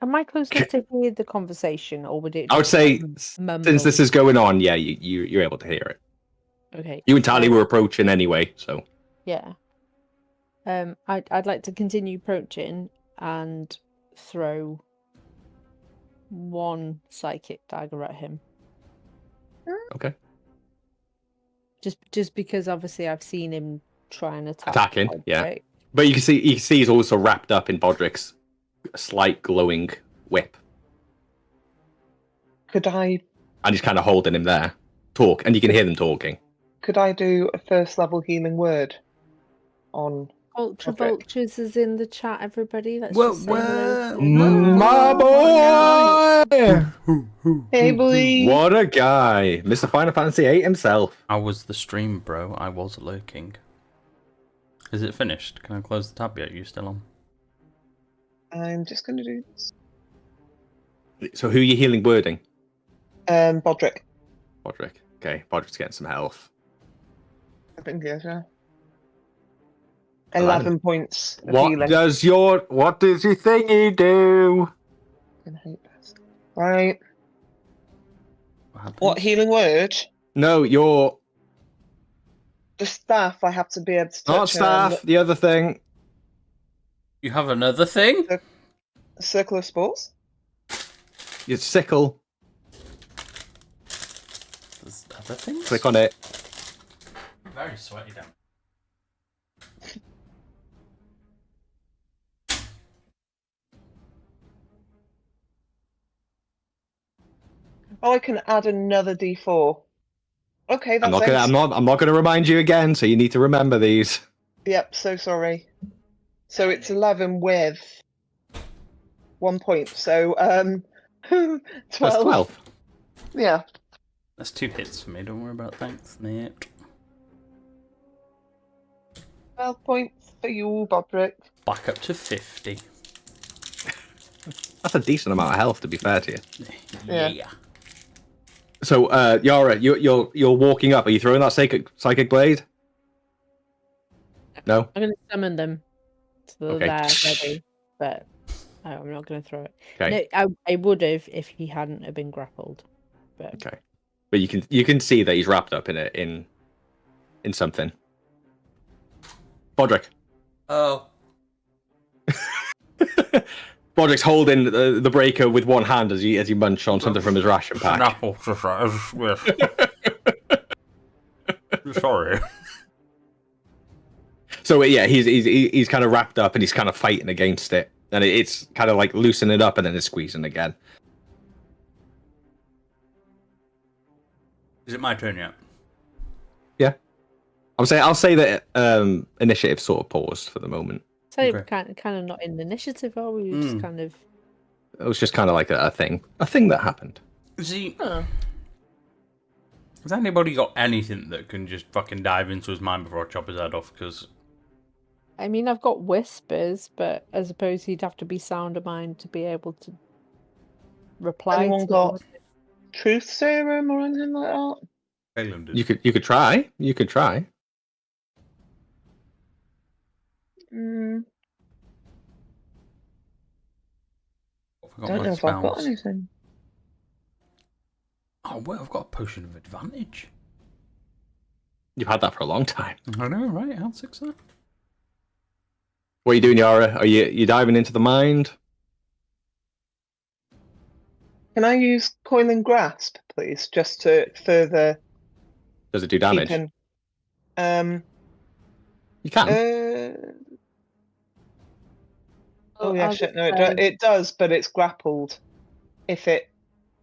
Am I close enough to hear the conversation, or would it? I would say, mumble? since this is going on, yeah, you're able to hear it. Okay. You and Tally were approaching anyway, so. Yeah. I'd like to continue approaching and throw one psychic dagger at him. Okay. Just because obviously I've seen him try and attack. Attacking, yeah. Right? But you can see he's also wrapped up in Bodrick's slight glowing whip. Could I? And he's kind of holding him there. talk, and you can hear them talking. Could I do a first level healing word on Ultra Roderick? Vultures is in the chat, everybody. Let's Well, just say hello to My boy! Hey, boy. What a guy. Mr. Final Fantasy VIII himself. I was the stream, bro. I was lurking. Is it finished? Can I close the tab yet? Are you still on? I'm just going to do this. So who are you healing wording? Bodrick. Bodrick. Okay, Bodrick's getting some health. I think yes, yeah. 11. 11 points of What healing. does your thingy do? I hate this. Right. happens? What healing word? No, your The staff I have to be able to touch. not staff. The other thing. You have another thing? A circle of spores. Your sickle. There's other things? Click on it. I'm very sweaty down. Oh, I can add another D4. Okay, I'm that's not gonna. I'm not gonna remind you again. So you need to remember these. Yep, so sorry. So it's 11 with 1 point. So 12. That's 12. Yeah. That's 2 hits for me. Don't worry about thanks, Nate. 12 points for you, Bodrick. Back up to 50. That's a decent amount of health, to be fair to you. Yeah. So, Yara, you're walking up. Are you throwing that psychic blade? No. I'm going to summon them. So Okay. they're ready. But I'm not going to throw it. Okay. No, I would have if he hadn't have been grappled. But Okay. But you can see that he's wrapped up in something. Bodrick. Oh. Bodrick's holding the breaker with one hand as he munch on something from his ration pack. Apple. Sorry. So yeah, he's kind of wrapped up and he's kind of fighting against it, and it's kind of like loosening it up and then it's squeezing again. Is it my turn yet? Yeah, I'll say that initiative sort of paused for the moment. so Okay. we're kind of not in initiative, are we? We're just kind of. It was just kind of like a thing that happened. See, Huh. has anybody got anything that can just fucking dive into his mind before I chop his head off? Because I mean, I've got whispers, but I suppose he'd have to be sound of mind to be able to reply. Anyone to got them. truth serum or anything like that? Phelan did. You could try. You could try. Mm, I I forgot don't my know if I've got spells. anything. Oh, well, I've got a potion of advantage. You've had that for a long time. I know, right? How sick's that? What are you doing, Yara? Are you diving into the mind? Can I use Coiling Grasp, please, just to further Does it do damage? keep in... You can. Oh yeah, I'll shit. just No, say- it does, but it's grappled. If it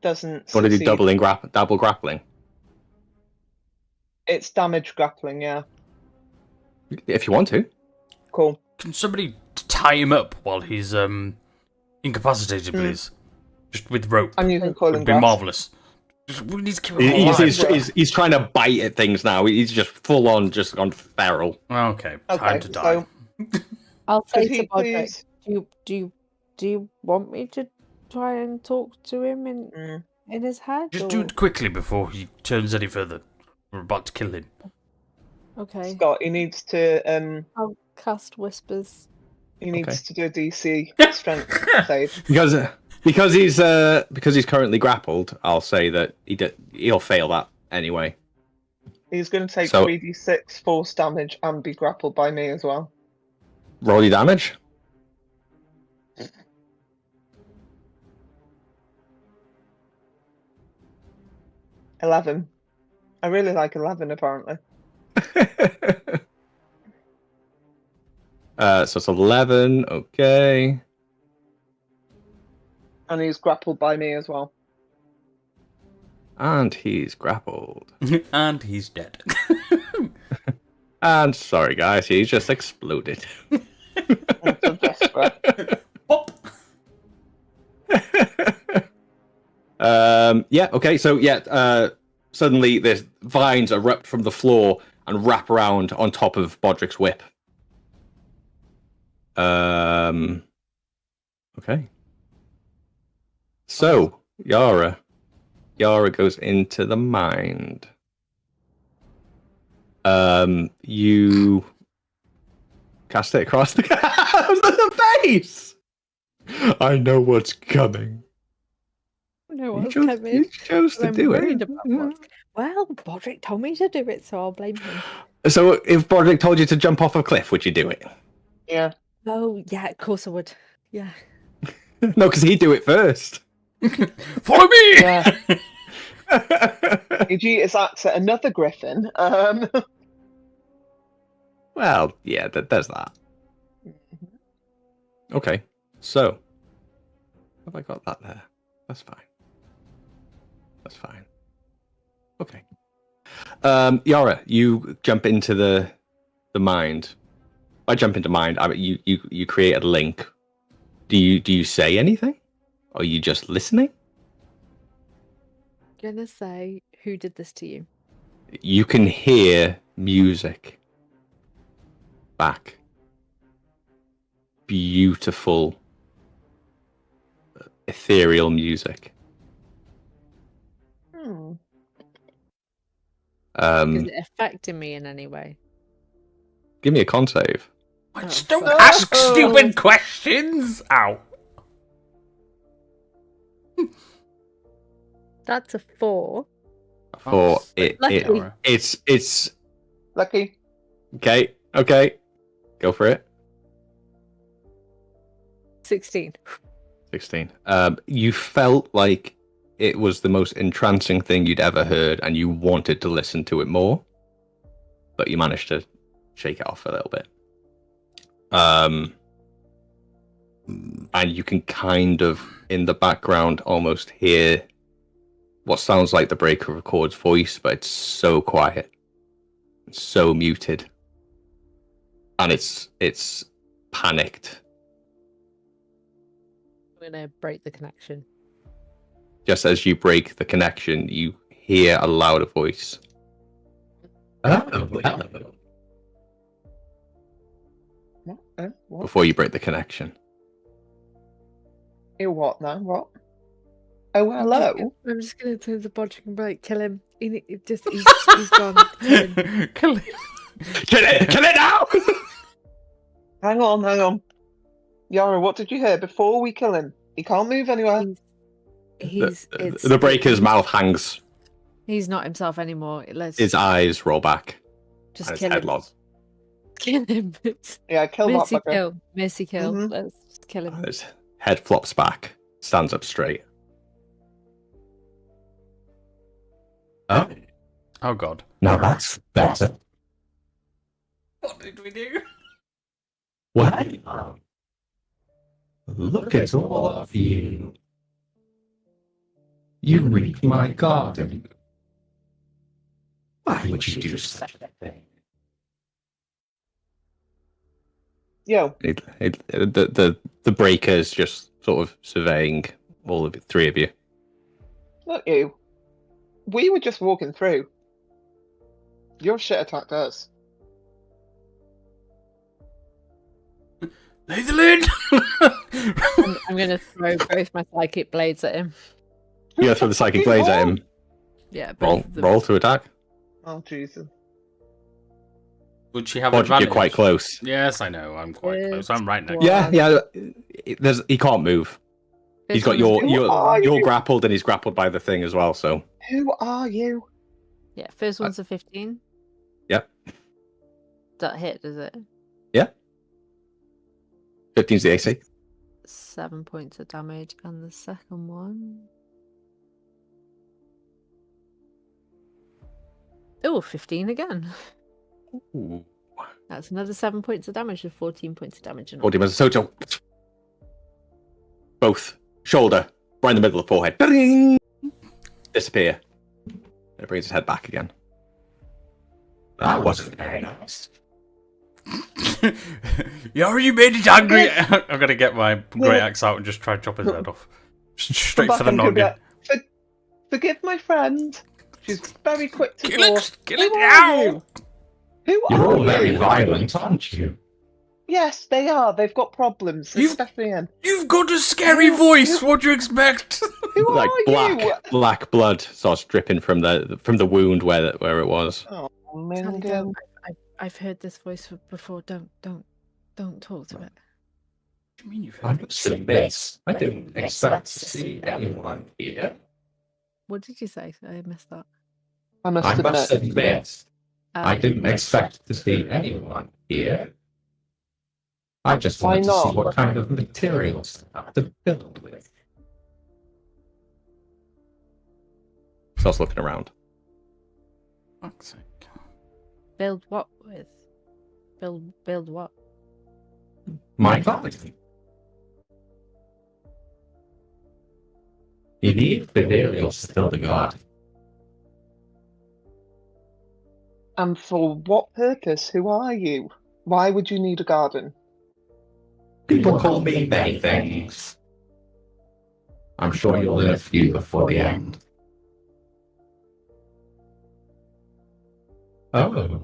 doesn't Want to do succeed. double grappling? It's damage grappling, yeah. If you want to. Cool. Can somebody tie him up while he's incapacitated, please? Just with rope. I'm using Coiling Would be Grasp. marvelous. We need to keep him He's, alive. he's trying to bite at things now. He's just full on, just gone feral. Okay, Okay, time to die. so I'll say could to he Bodrick, please... do you want me to try and talk to him in his head? Just or... do it quickly before he turns any further. We're about to kill him. Okay, Scott, he needs to I'll cast whispers. he needs Okay. to do a DC strength save. Because he's currently grappled. I'll say that he'll fail that anyway. He's going to take So- 3d6 force damage and be grappled by me as well. Roll your damage. $11. I really like 11, apparently. So it's 11. Okay. And he's grappled by me as well. And he's grappled. And he's dead. And sorry, guys, he's just exploded. I'm so desperate. Pop. Yeah, okay, so suddenly there's vines erupt from the floor and wrap around on top of Bodrick's whip. Okay. So, Yara goes into the mind. You cast it across the face. I know what's coming. No, You what's chose, coming? you chose to I'm do worried it. about what's... Well, Bodrick told me to do it, so I'll blame him. So, if Bodrick told you to jump off a cliff, would you do it? Yeah. Oh, yeah, of course I would. Yeah. No, because he'd do it first. Follow me! Yeah. He'd use his axe at another griffin. Well, yeah, there's that. Okay, so have I got that there? That's fine. That's fine. Okay. Yara, you jump into the mind. I jump into mind. I mean, you create a link. Do you say anything? Or are you just listening? Gonna say, who did this to you? You can hear music back. Beautiful, ethereal music. Is Um, it affecting me in any way? give me a con save. Just don't sorry. ask stupid questions! Ow. That's a 4. For Oh, lucky. it's Lucky. okay. Go for it. 16. 16. You felt like it was the most entrancing thing you'd ever heard, and you wanted to listen to it more, but you managed to shake it off a little bit. And you can kind of, in the background, almost hear what sounds like the breaker record's voice, but it's so quiet, it's so muted, and it's panicked. I'm gonna break the connection. Just as you break the connection, you hear a louder voice. What? What? Before you break the connection. What now? What? Oh, hello. I'm just gonna turn to Bodrick and be like, kill him. He's gone. Kill him. Kill him. Kill it now! Hang on. Yara, what did you hear before we kill him? He can't move anywhere. The breaker's mouth hangs. He's not himself anymore. Let's His eyes roll back. just And his kill head him. lolls. Kill him. Yeah, kill that Mercy fucker. kill. Mercy kill. Mhm. Let's just kill him. His head flops back, stands up straight. Oh, Oh god. now that's better. What did we do? Well, look at all of you. You reap my garden. Why would you do such a thing? Yo, The breaker's just sort of surveying all of it, three of you. look you. We were just walking through. Your shit attacked us. Lay the lid! I'm gonna throw both my psychic blades at him. You go throw the psychic blades at him. Yeah, both Roll, of them. roll to attack. Oh, Jesus. Would she have Bodrick, advantage? you're quite close. Yes, I know. I'm quite close. I'm right next. Yeah. He can't move. He's got First you're one's you're grappled, and he's grappled by the thing as well. So Who are you? Yeah, first one's a 15. Yep. That hit, does it? 15's the AC. 7 points of damage, and the second one. Oh, 15 again. Ooh. That's another 7 points of damage with 14 points of damage. In all. 40 minutes. So both shoulder, right in the middle of the forehead. Ding! Disappear. It brings his head back again. That wasn't very nice. You already made it angry. I'm gonna get my great axe out and just try and chop his head off. Straight Come for back the and he'll be noggin. like, Forgive my friend. She's very quick to Kill draw. it! Kill Who it are now! you? Who You're are all very you? violent, aren't you? Yes, they are. They've got problems, You've- especially him. You've got a scary voice. What do you expect? Who Like are you? black blood starts dripping from the wound where it was. Oh, Tally, Lincoln. don't. I've heard this voice before. Don't talk to it. What do you mean you've I heard? must admit, I didn't expect to see anyone here. What did you say? I missed that. I must I admit. must admit, I Uh, didn't expect to see anyone here. I just Why wanted to see not? what kind of materials I have to build with. Starts looking around. Fuck's sake. build what with? Build what? My garden. You need materials to build a garden. And for what purpose? Who are you? Why would you need a garden? People call me many things. I'm sure you'll learn a few before the end. Oh.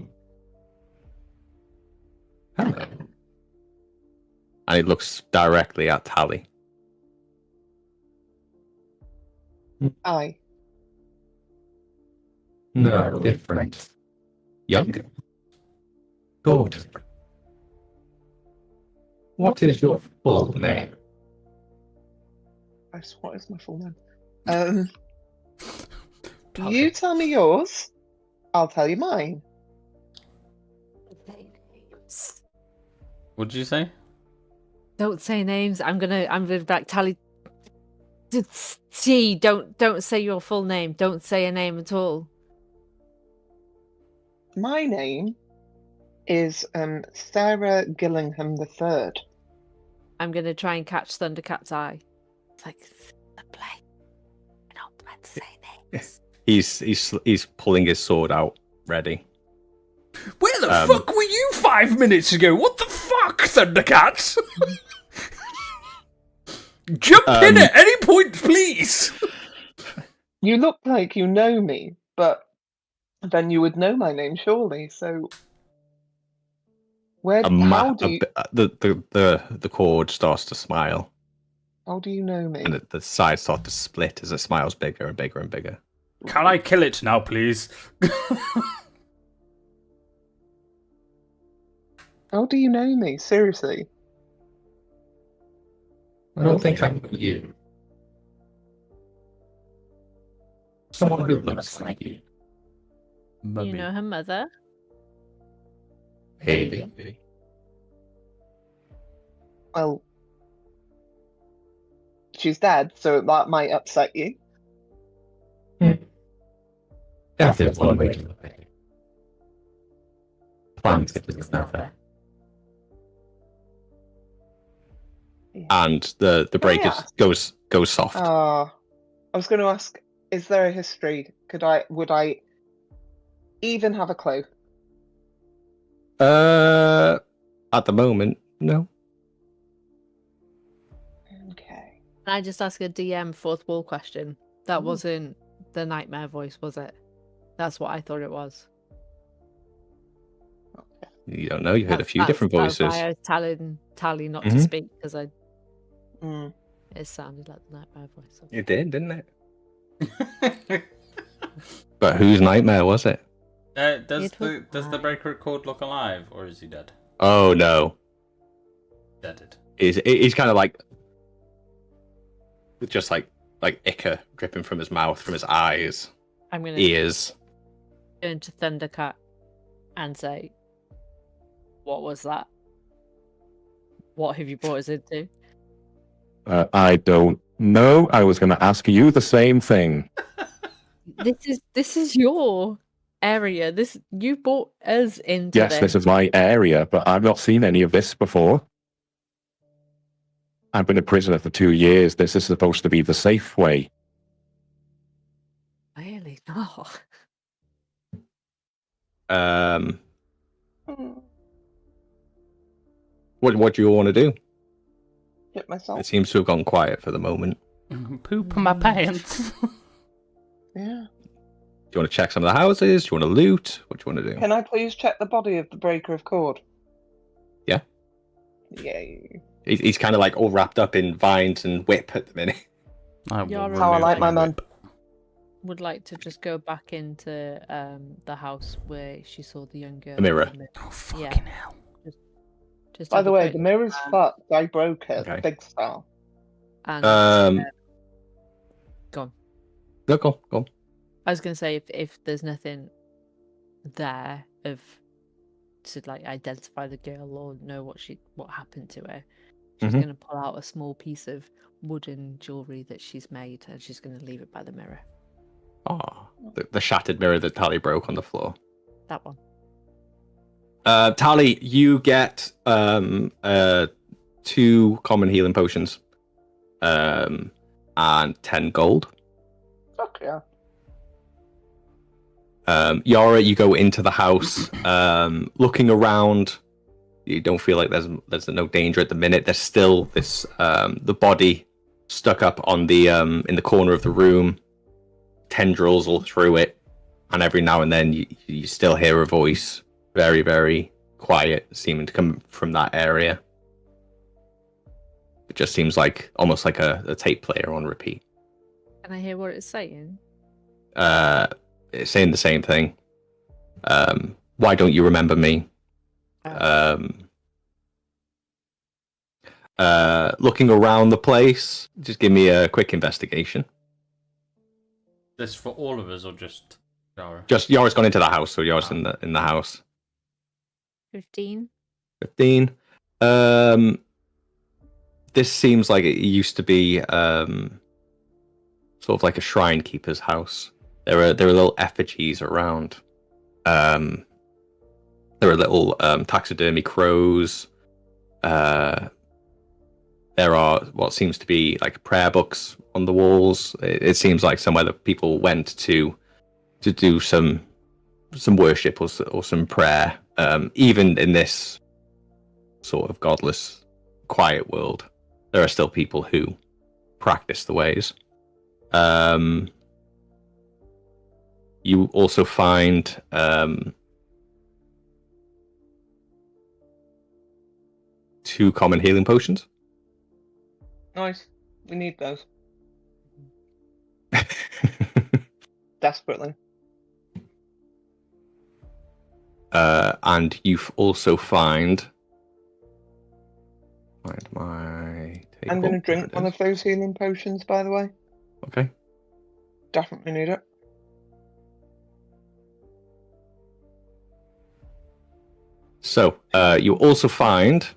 Hello. And he looks directly at Tally. I. No, different. Younger. Good. What is your full name? What is my full name? You tell me yours. I'll tell you mine. What did you say? Don't say names. I'm gonna be like Tally. T. Don't say your full name. Don't say a name at all. My name is Sarah Gillingham III. I'm gonna try and catch Thundercat's eye. It's like the play. We're not meant to say names. He's pulling his sword out, ready. Where the fuck were you 5 minutes ago? What the fuck, Thundercat? Jump in at any point, please. You look like you know me, but then you would know my name, surely. So, how do you The cord starts to smile, how do you know me? and the sides start to split as it smiles bigger and bigger and bigger. Can I kill it now, please? How do you know me? Seriously. I don't think I know you. Someone who looks like you. You know her mother. Maybe. Well, she's dead, so that might upset you. That is one way to look at it. Planted is another. And the breaker Yeah. goes soft. I was going to ask, is there a history? Would I even have a clue? At the moment, no. Okay. Can I just ask a DM fourth wall question? That wasn't the nightmare voice, was it? That's what I thought it was. You don't know. You heard a few That's- different that's voices. why I was telling Tally not to Mhm. speak because Mm. it sounded like the nightmare voice. It did, didn't it? But whose nightmare was it? Does It was the breaker cord look alive, or is he dead? Oh no, Deaded. he's kind of like just like ichor dripping from his mouth, from his eyes, I'm gonna ears. turn to Thundercat and say, "What was that? What have you brought us into?" I don't know. I was going to ask you the same thing. This is your area. You brought us into Yes, this is my area, but I've not seen any of this before. I've been a prisoner for 2 years. This is supposed to be the safe way. Really not. Um, Hmm, what do you want to do? Hit myself. It seems to have gone quiet for the moment. Poop on my pants. Yeah. Do you want to check some of the houses? Do you want to loot? What do you want to do? Can I please check the body of the breaker of cord? Yeah. Yay. He's kind of like all wrapped up in vines and whip at the minute. I will Yara How I remove like my the man. whip. would like to just go back into the house where she saw the young girl. The mirror. in Oh, fucking Yeah. hell. Just By have the a way, quick the mirror's scan fucked. I broke it. Okay. Big style. and go on. No, go on. I was gonna say if there's nothing there to like identify the girl or know what happened to her, she's Mhm. gonna pull out a small piece of wooden jewelry that she's made and she's gonna leave it by the mirror. Oh, the shattered mirror that Tally broke on the floor. That one. Tally, you get 2 common healing potions, and 10 gold. Fuck yeah. Yara, you go into the house, looking around. You don't feel like there's no danger at the minute. There's still this the body stuck up on the in the corner of the room, tendrils all through it, and every now and then you still hear a voice, very very quiet, seeming to come from that area. It just seems like almost like a tape player on repeat. Can I hear what it's saying? It's saying the same thing. Why don't you remember me? Looking around the place, just give me a quick investigation. This for all of us or just Yara? Just Yara's gone into the house, so Yara's in the house. 15. 15. This seems like it used to be sort of like a shrine keeper's house. There are little effigies around. There are little taxidermy crows. There are what seems to be like prayer books on the walls. It seems like somewhere that people went to do some worship or some prayer. Even in this sort of godless, quiet world, there are still people who practice the ways. You also find 2 common healing potions. Nice. We need those. Desperately. And you also find my table. I'm going to There drink it one is. of those healing potions, by the way. Okay. Definitely need it. So you also find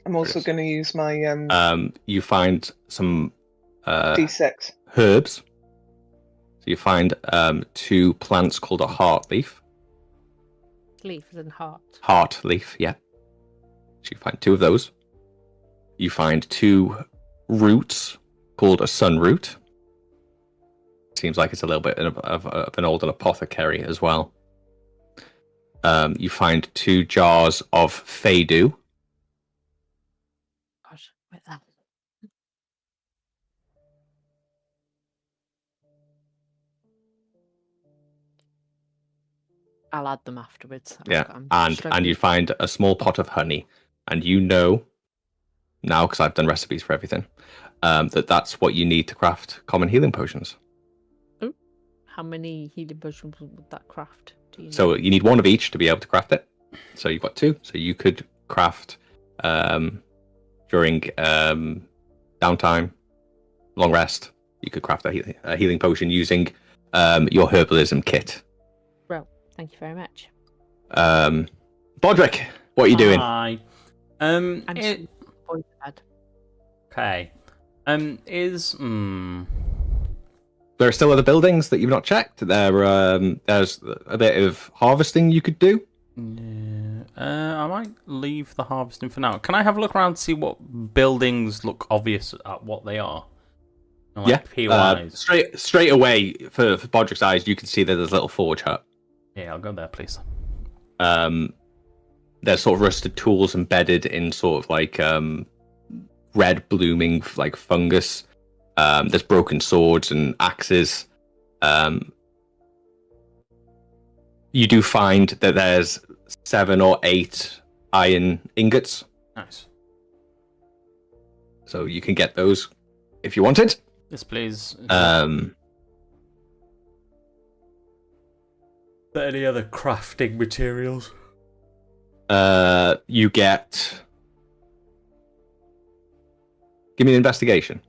I'm also Yes. going to use my you find some D6. herbs. So you find 2 plants called a heart leaf. Leaf as in heart. Heart leaf, yeah. So you find 2 of those. You find 2 roots called a sun root. Seems like it's a little bit of an older apothecary as well. You find 2 jars of Feydew. Gosh, where's that? I'll add them afterwards. Yeah, I'm and struggling. you find a small pot of honey, and you know now because I've done recipes for everything that's what you need to craft common healing potions. How many healing potions would that craft? Do you know? So you need 1 of each to be able to craft it. So you've got 2. So you could craft during downtime, long rest. You could craft a healing potion using your herbalism kit. Well, thank you very much. Bodrick, what are you doing? Hi. I'm just going to bed. Okay. Is There are still other buildings that you've not checked. There's a bit of harvesting you could do. I might leave the harvesting for now. Can I have a look around to see what buildings look obvious at what they are? Like PYs. Straight away for Bodrick's eyes, you can see that there's a little forge hut. Yeah, I'll go there, please. There's sort of rusted tools embedded in sort of like red blooming like fungus. There's broken swords and axes. You do find that there's 7 or 8 iron ingots. Nice. So you can get those if you wanted. Yes, please. Um, Any other crafting materials? you get. Give me an investigation.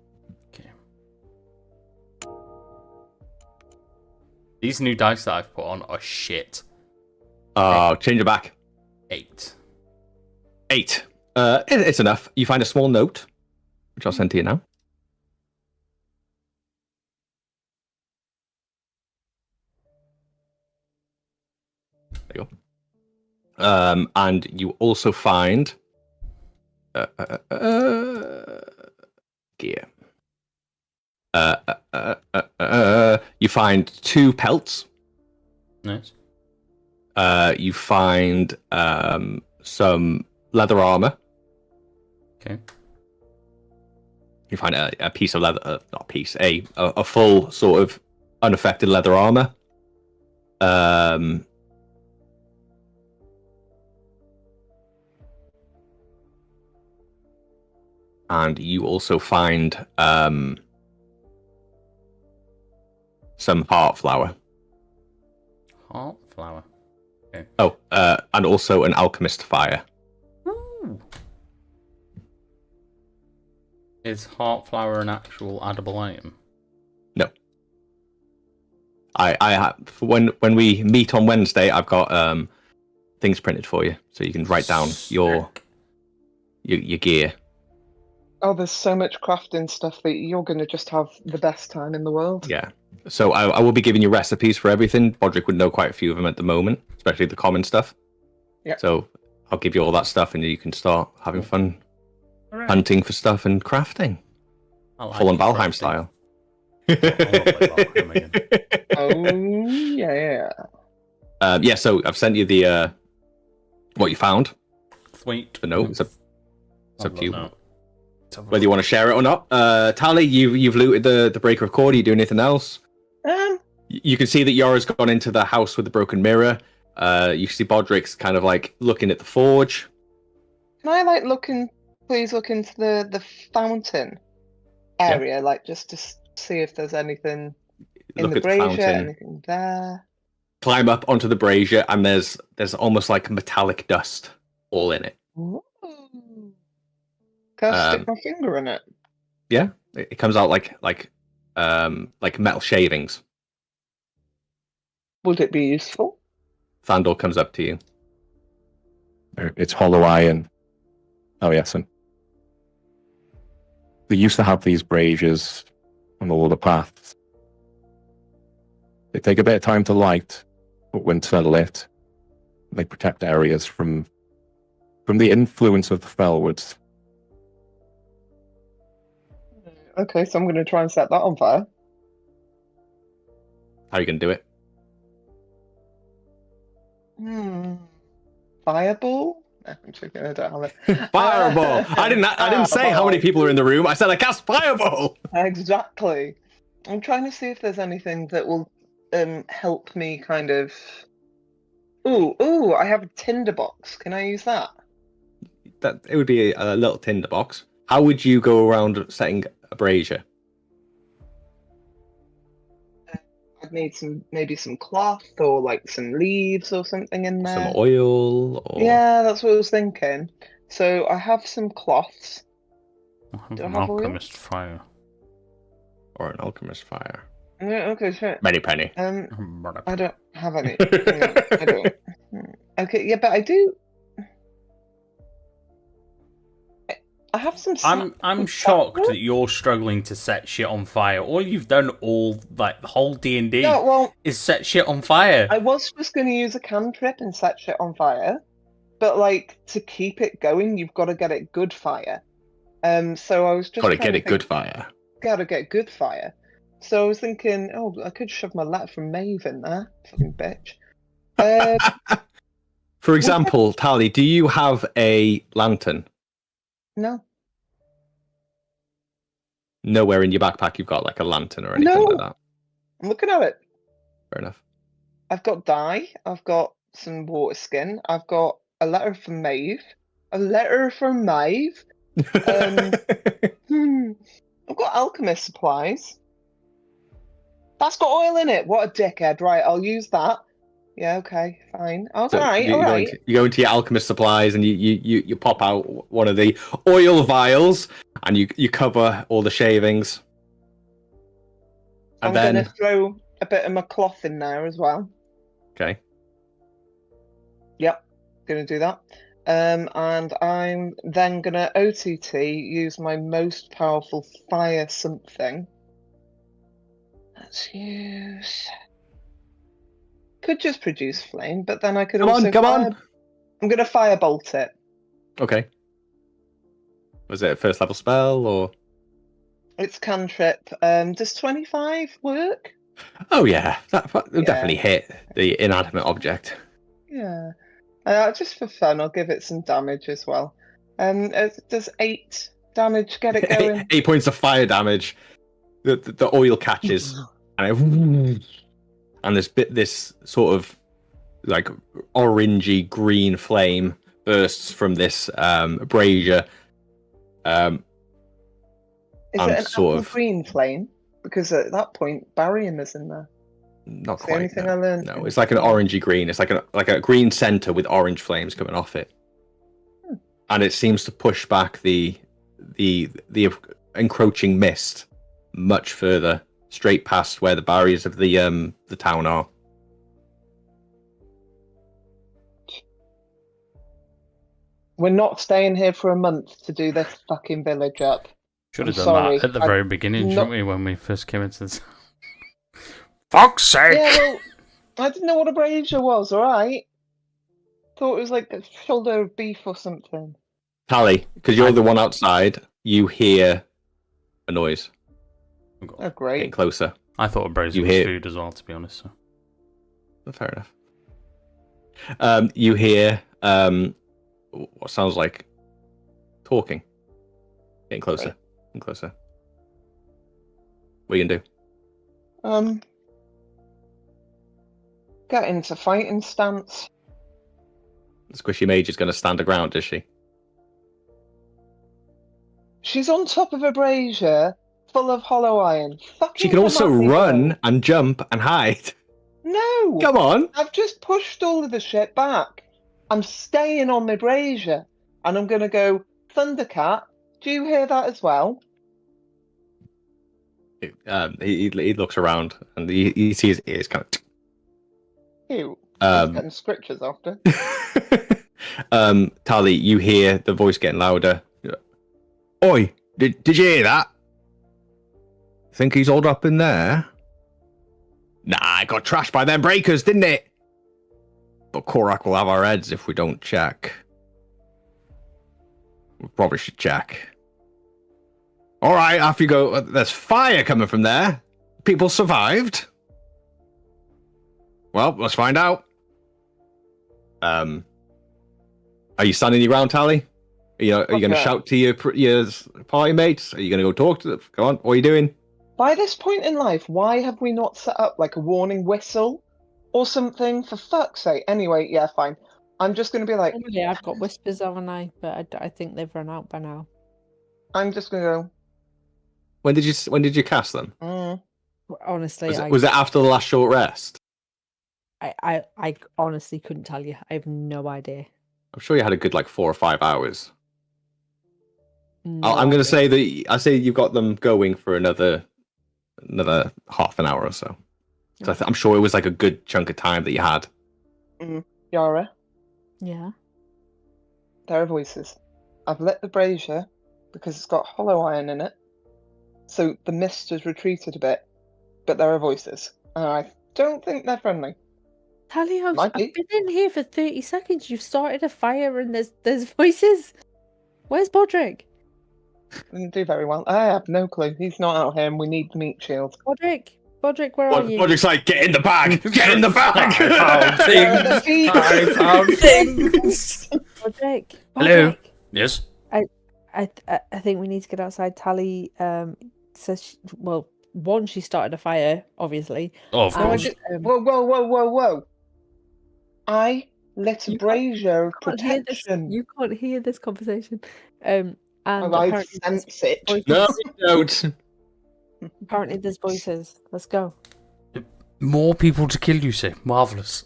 Okay. These new dice that I've put on are shit. Oh, change it back. 8. 8. It's enough. You find a small note, which I'll send to you now. There you go. And you also find gear. You find 2 pelts. Nice. You find some leather armor. Okay. You find a piece of leather, not a piece, a full sort of unaffected leather armor. And you also find some heart flower. Heart flower. Okay. Oh, and also an alchemist fire. Ooh. Is heart flower an actual edible item? No. I have when we meet on Wednesday, I've got things printed for you, so you can write down your gear. Oh, there's so much crafting stuff that you're going to just have the best time in the world. Yeah. So I will be giving you recipes for everything. Bodrick would know quite a few of them at the moment, especially the common stuff. Yeah. So I'll give you all that stuff, and you can start having fun hunting for stuff and crafting. Full on Valheim style. Oh, yeah. Yeah, so I've sent you the what you found. Sweet. The note. It's up to you. Note. Whether you want to share it or not. Tally, you've looted the Breaker of Cord. Are you doing anything else? You can see that Yora's gone into the house with the broken mirror. You see Bodrick's kind of like looking at the forge. Can I please look into the fountain area, like just to see if there's anything in Look the at the brazier, fountain. anything there. Climb up onto the brazier, and there's almost like metallic dust all in it. Ooh. Can I stick my finger in it? Yeah, it comes out like metal shavings. Would it be useful? Thandor comes up to you. It's hollow iron. Oh, yes. And they used to have these braziers on all the paths. They take a bit of time to light, but when they're lit, they protect areas from the influence of the fellwoods. Okay, so I'm going to try and set that on fire. How are you going to do it? Fireball? No, I'm joking, I don't have it. Fireball! I didn't say how many people are in the room. I said I cast fireball! Exactly. I'm trying to see if there's anything that will help me kind of... Ooh, I have a tinderbox. Can I use that? It would be a little tinderbox. How would you go around setting a brazier? I'd need maybe some cloth or like some leaves or something in there. Some oil? Or... Yeah, that's what I was thinking. So I have some cloths. Do I An have oil? alchemist fire. Or an alchemist fire. Yeah, okay, sure. Many penny. I don't have any. No, I don't. Okay, yeah, but I do. I have some. I'm shocked that you're struggling to set shit on fire. All you've done the whole D&D is set shit on fire. I was just going to use a cantrip and set shit on fire, but like to keep it going, you've got to get it good fire. So I was just Got to get it good fire. gotta get good fire. So I was thinking, oh, I could shove my letter from Maeve in there, fucking bitch. For example, Tally, do you have a lantern? No. Nowhere in your backpack you've got like a lantern or anything No. like that. I'm looking at it. Fair enough. I've got dye. I've got some water skin. I've got a letter from Maeve. A letter from Maeve. I've got alchemist supplies. That's got oil in it. What a dickhead. Right, I'll use that. Yeah, okay, fine. All So right, you all right. you go into your alchemist supplies and you pop out one of the oil vials and you cover all the shavings. And I'm then going to throw a bit of my cloth in there as well. okay. Yep, going to do that. And I'm then going to OTT use my most powerful fire something. Let's use... Could just produce flame, but then I could Come also on, come on. I'm going to firebolt it. Okay. Was it a first level spell or? It's cantrip. Does 25 work? Oh yeah, that would definitely hit the inanimate object. Yeah. Just for fun, I'll give it some damage as well. Does 8 damage get it going? 8 points of fire damage. The oil catches and this sort of like orangey green flame bursts from this brazier. Is and it an sort apple of- green flame? Because at that point, barium is in there. Not It's the only quite. thing No. I learned. No, it's like an orangey green. It's like a green center with orange flames coming off it, and it seems to push back the encroaching mist much further, straight past where the barriers of the town are. We're not staying here for a month to do this fucking village up. Should have I'm done sorry, that at the I- very beginning, not- shouldn't we, when we first came into this? Fuck's sake! Yeah, well, I didn't know what a brazier was, alright? Thought it was like a shoulder of beef or something. Tally, because you're the one outside, you hear a noise Oh, getting great. closer. I thought a brazier You was hear- food as well, to be honest. So. Fair enough. You hear what sounds like talking. Getting closer. Right. Getting closer. What are you gonna do? Get into fighting stance. The squishy mage is gonna stand her ground, is she? She's on top of a brazier full of hollow iron. Fucking She can also come at me, run bro. and jump and hide. No! Come on! I've just pushed all of the shit back. I'm staying on my brazier. And I'm going to go, Thundercat, do you hear that as well? He looks around and he sees his ears kind of. Ew. He's getting scriptures after. Tally, you hear the voice getting louder. Oi, did you hear that? Think he's all up in there? Nah, it got trashed by them breakers, didn't it? But Korak will have our heads if we don't check. We probably should check. Alright, off you go. There's fire coming from there. People survived. Well, let's find out. Are you standing your ground, Tally? Are you going to Okay. shout to your party mates? Are you going to go talk to them? Go on, what are you doing? By this point in life, why have we not set up like a warning whistle or something? For fuck's sake. Anyway, yeah, fine. I'm just going to be like, Normally I've got whispers, haven't I? But I think they've run out by now. I'm just going to When did you cast them? go, Honestly, Was it after the last short rest? I honestly couldn't tell you. I have no idea. I'm sure you had a good 4 or 5 hours. No I'm going to idea. say I say you've got them going for another half an hour or so. So I'm sure it was a good chunk of time that you had. Yara, Yeah. there are voices. I've lit the brazier because it's got hollow iron in it. So the mist has retreated a bit. But there are voices. And I don't think they're friendly. Tally, I've Might be. been in here for 30 seconds. You've started a fire and there's voices. Where's Bodrick? Didn't do very well. I have no clue. He's not out here, and we need the meat shield. Bodrick, where are you? Bodrick's like, get in the bag! Get in the bag! I found things. Bodrick. Hello. Yes. I think we need to get outside. Tally says, one, she started a fire, obviously. Oh, of course. Whoa. I lit a brazier of protection. You can't hear this conversation. And I sense it. No, you don't. Apparently there's voices. Let's go. More people to kill, you say? Marvellous.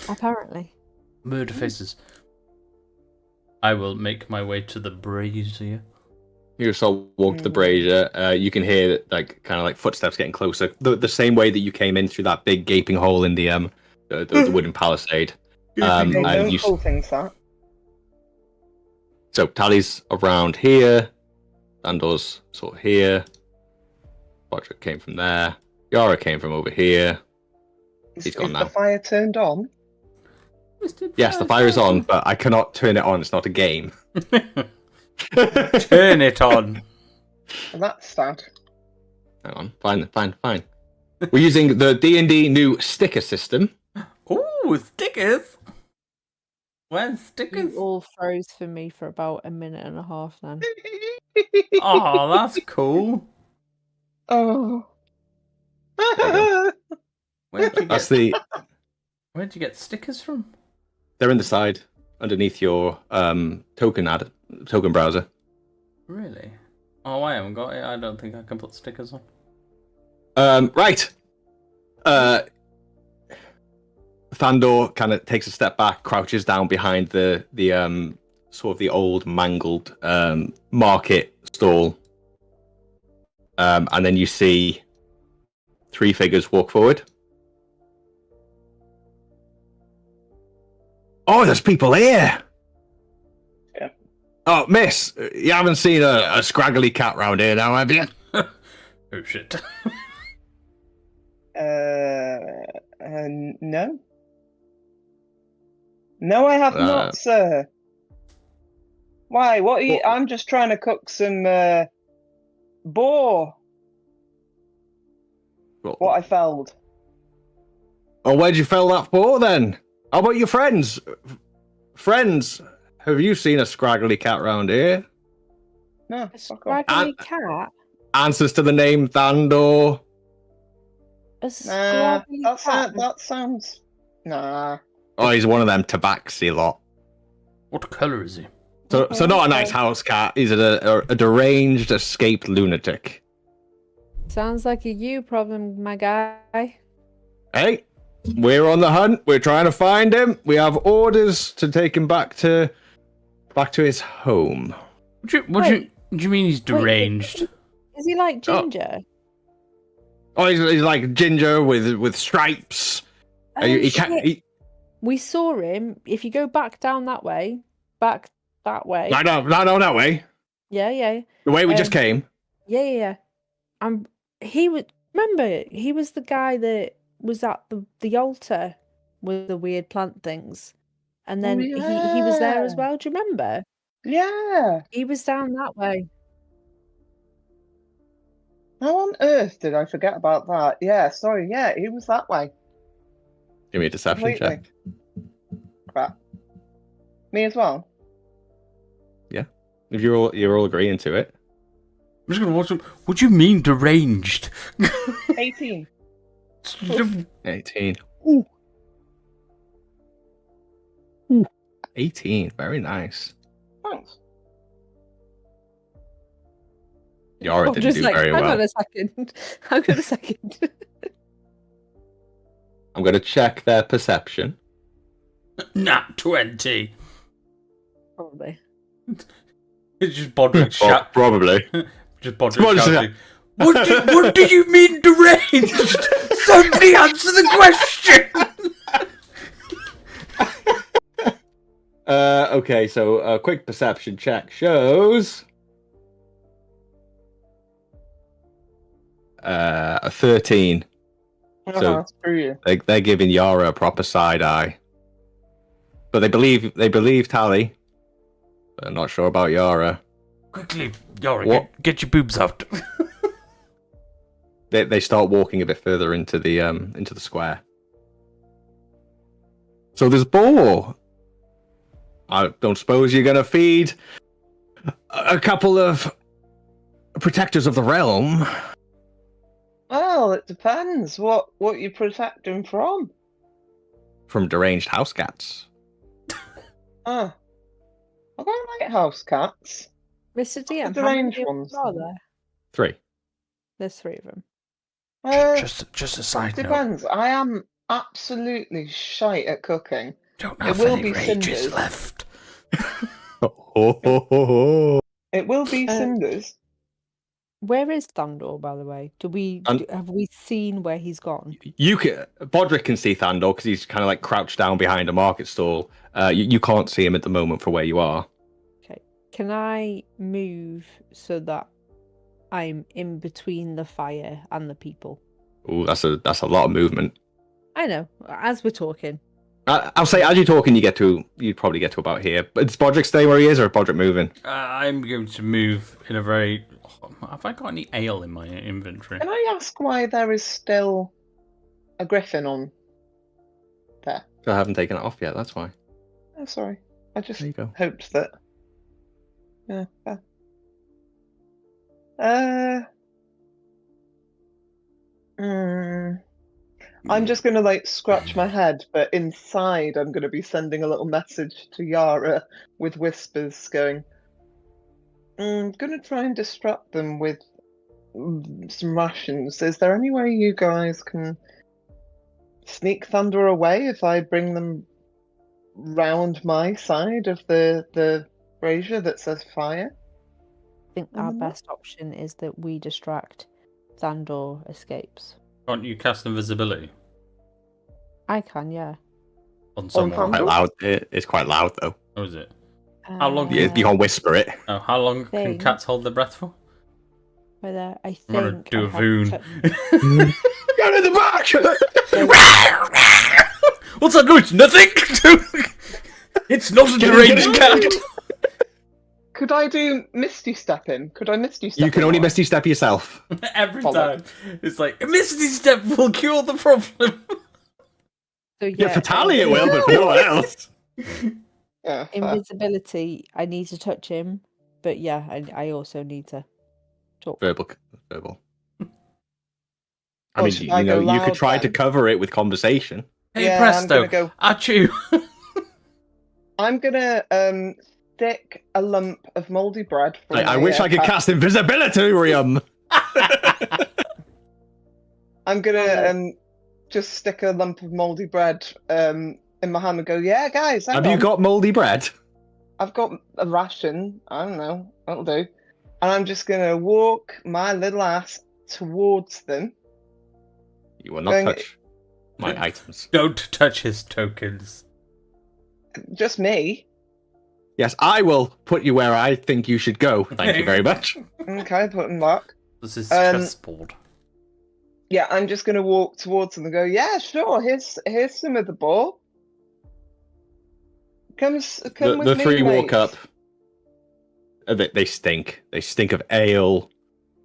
Apparently. Murder faces. I will make my way to the brazier. You just walk to the brazier. You can hear like kind of like footsteps getting closer. The same way that you came in through that big gaping hole in the wooden palisade. Don't pull things that. So Tally's around here. Andor's sort of here. Bodrick came from there. Yara came from over here. He's gone now. The fire turned on? Yes, the fire is on, but I cannot turn it on. It's not a game. Turn it on. Well, that's sad. Hang on. Fine. We're using the D&D new sticker system. Ooh, stickers. Where's stickers? You all froze for me for about a minute and a half then. Oh, that's cool. Oh. Where'd you get stickers from? They're in the side underneath your token browser. Really? Oh, I haven't got it. I don't think I can put stickers on. Right. Thandor kind of takes a step back, crouches down behind the sort of the old mangled market stall, and then you see 3 figures walk forward. Oh, there's people here. Yeah. Oh, miss, you haven't seen a scraggly cat round here now, have you? Oh shit. No. No, I have not, sir. Why? What are you? I'm just trying to cook some boar. What I felled. Oh, where'd you fell that for then? How about your friends? Friends, have you seen a scraggly cat round here? No. A scraggly cat? Answers to the name Thandor. A scraggly cat? That sounds... Nah. Oh, he's one of them tabaxi lot. What colour is he? So not a nice house cat. He's a deranged, escaped lunatic. Sounds like a you problem, my guy. Hey, we're on the hunt. We're trying to find him. We have orders to take him back to his home. What do you mean he's deranged? Is he like Ginger? Oh, he's like Ginger with stripes. Oh, He shit. can't. We saw him. If you go back down that way, back that way. No, that way. Yeah. The way we just came. Yeah. He was. Remember, he was the guy that was at the altar with the weird plant things, and then he was there as well. Do you remember? Yeah. He was down that way. How on earth did I forget about that? Yeah, sorry. Yeah, he was that way. Give me a deception check. Crap. Me as well. Yeah, if you're all agreeing to it. I'm just gonna watch him. What do you mean deranged? 18. 18. Ooh. 18. Very nice. Thanks. Yara didn't do very well. Hang on a second. I'm going to check their perception. Nat 20. Probably. It's just Bodrick shout. Probably. Just Bodrick shouting. What do you mean deranged? Somebody answer the question. Okay, so a quick perception check shows a 13. So screw you. they're giving Yara a proper side eye, but they believe Tally. But I'm not sure about Yara. Quickly, Yori, What? get your boobs out. They start walking a bit further into the square. So there's boar. I don't suppose you're going to feed a couple of protectors of the realm. Well, it depends. What you protect him from? From deranged house cats. Ah, I don't like house cats. Mr. DM, the how many range of them ones? are there? 3. There's 3 of them. Just a side note. Depends. I am absolutely shite at cooking. Don't It have will any be rages cinders. left. It will be cinders. Where is Thandor, by the way? Have we seen where he's gone? Bodrick can see Thandor because he's kind of like crouched down behind a market stall. You can't see him at the moment for where you are. Okay. Can I move so that I'm in between the fire and the people? Ooh, that's a lot of movement. I know. As we're talking. I'll say as you're talking, you'd probably get to about here. But does Bodrick stay where he is, or is Bodrick moving? I'm going to move in a very... Have I got any ale in my inventory? Can I ask why there is still a griffin on there? I haven't taken it off yet. That's why. Oh, sorry. I just There you go. hoped that. Yeah. I'm just gonna like scratch my head, but inside I'm gonna be sending a little message to Yara with whispers going, gonna try and distract them with some rations. Is there any way you guys can sneak Thunder away if I bring them round my side of the brazier that says fire? I think our best option is that we distract. Thandor escapes. Can't you cast invisibility I can, yeah. on someone? Quite loud. It's quite loud though. Or is it? How long? You can't whisper it. Oh, how long can Thing. cats hold their breath for? Whether I I'm gonna think do I a have voon. Get in the back! What's that noise? Nothing. It's not a deranged cat. Could I do Misty Step in? Could I Misty Step You can in only while- Misty Step yourself. Every Follow. time, it's like a misty step will cure the problem. So, Yeah, for Tally it will, but for no one else. Yeah, fair. Invisibility, I need to touch him, but yeah, I also need to talk. Verbal. I Or mean, should I go you could loud try to then? cover it with conversation. Hey, Yeah, I'm presto! gonna go- Achoo! I'm gonna stick a lump of mouldy bread. From I my, wish I could cat- cast invisibility, Riam. I'm gonna just stick a lump of mouldy bread in my hand and go, yeah, guys, hang Have you on. got mouldy bread? I've got a ration. I don't know. That'll do. And I'm just gonna walk my little ass towards them. You will not Going- touch my items. Don't touch his tokens. Just me. Yes, I will put you where I think you should go. Thank you very much. Okay, put them back. This is Um, chessboard. Yeah, I'm just gonna walk towards them and go, yeah, sure. Here's some of the ball. Come The with me, three mate. walk up. They stink. They stink of ale.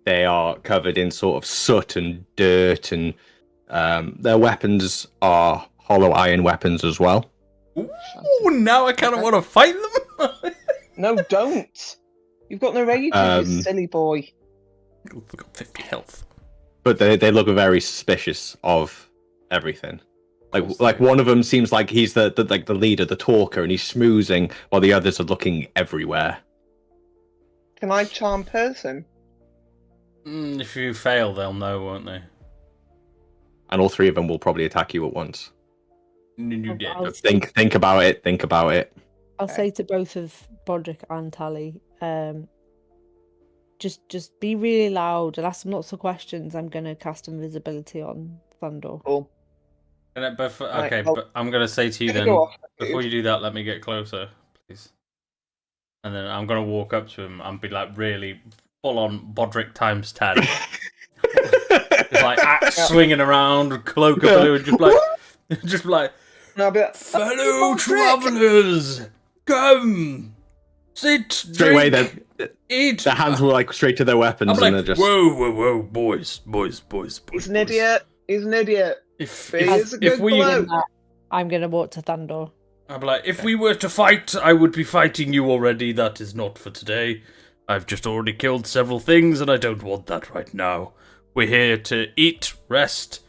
They are covered in sort of soot and dirt, and their weapons are hollow iron weapons as well. Ooh, now I kind of want to fight them. No, don't. You've got no rage, you silly boy. I've got 50 health. But they look very suspicious of everything. Like one of them seems like he's the leader, the talker, and he's schmoozing, while the others are looking everywhere. Can I charm person? If you fail, they'll know, won't they? And all 3 of them will probably attack you at once. You did. I'll- Think about it. Think about it. I'll Okay. say to both of Bodrick and Tally, just be really loud and ask them lots of questions. I'm gonna cast invisibility on Thandor. Cool. Okay, I'll- but I'm gonna say to you Gonna then. go off, Before dude. you do that, let me get closer, please. And then I'm gonna walk up to him and be like really full on Bodrick times 10. Just like axe swinging around, cloak of blue, and just like, And I'll be like, fellow Bodrick!" travellers, come, Sit, Straight away, drink, eat. their hands were like straight to their weapons, I'm and like, they're just. whoa, boys. He's an idiot. He's an idiot. If He is a good bloke. I'm gonna walk to Thandor. I'm like, if we were to fight, I would be fighting you already. That is not for today. I've just already killed several things, and I don't want that right now. We're here to eat, rest,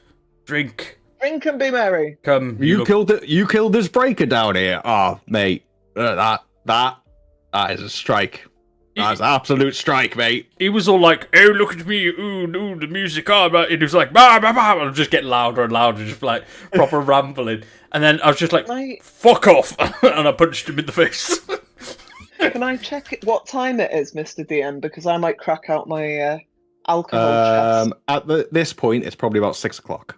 drink. Drink and be merry. You look- killed it. You killed this breaker down here. Oh, mate, that is a strike. That's an absolute strike, mate. He was all like, "Oh, look at me! Ooh, the music!" And he was like, "Bah, bah, bah," and I'm just getting louder and louder, just like proper rambling. And then I was just like, "Fuck off!" and I punched him in the face. Can I check what time it is, Mr. DM? Because I might crack out my alcohol chest. At this point, it's probably about 6 o'clock.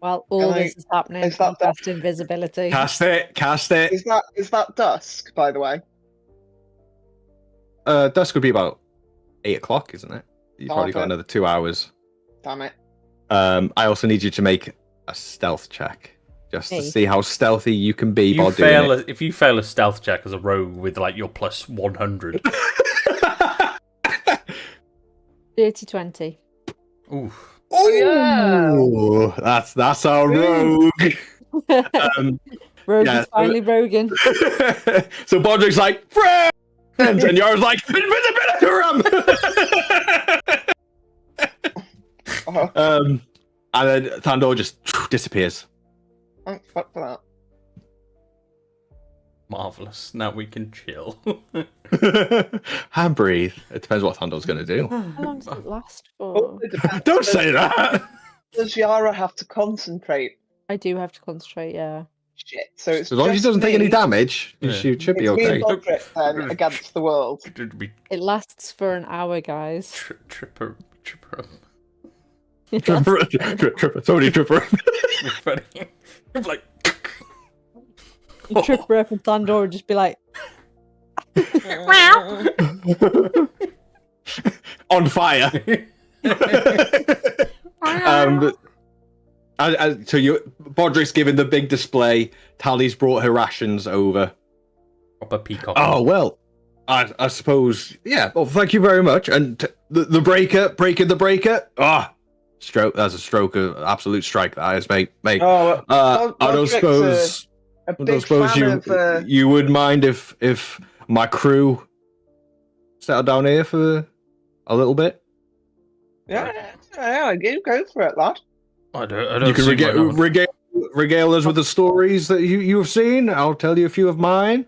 Well, all this is happening. is that Cast invisibility. Cast it. Is that dusk, by the way? Dusk would be about 8 o'clock, isn't it? You've probably got Okay. another 2 hours. Damn it. I also need you to make a stealth check, just to Hey. see how stealthy you can be while doing it. If you fail a stealth check as a rogue with like your plus 100. Dirty 20. Oof. Ooh, that's our rogue. Rogue yeah, is finally roguing. So Bodrick's like, friends, and yours like, invisibility rum. And then Thandor just disappears. Thank fuck for that. Marvelous. Now we can chill. And breathe. It depends what Thandor's going to do. How long does it last Oh, for? it depends. Don't say that. Does Yara have to concentrate? I do have to concentrate, yeah. Shit. So it's As long as he just doesn't take me. any damage, Yeah. she should be It's me okay. and Bodrick then against the world. It lasts for an hour, guys. Tripper. Somebody tripper. Funny. I'm like, You trip her up and Thandor would just be like, On fire. So Bodrick's given the big display. Tally's brought her rations over. proper peacock. Oh well, I suppose. Yeah. Well, thank you very much. And the breaking the breaker. Stroke. That's a stroke of absolute strike. That is, mate. Oh, I don't Bodrick's suppose. a I don't big suppose fan you of. you would mind if my crew settled down here for a little bit. Yeah, you go for it, lad. I don't You can see why not. regale us with the stories that you have seen. I'll tell you a few of mine.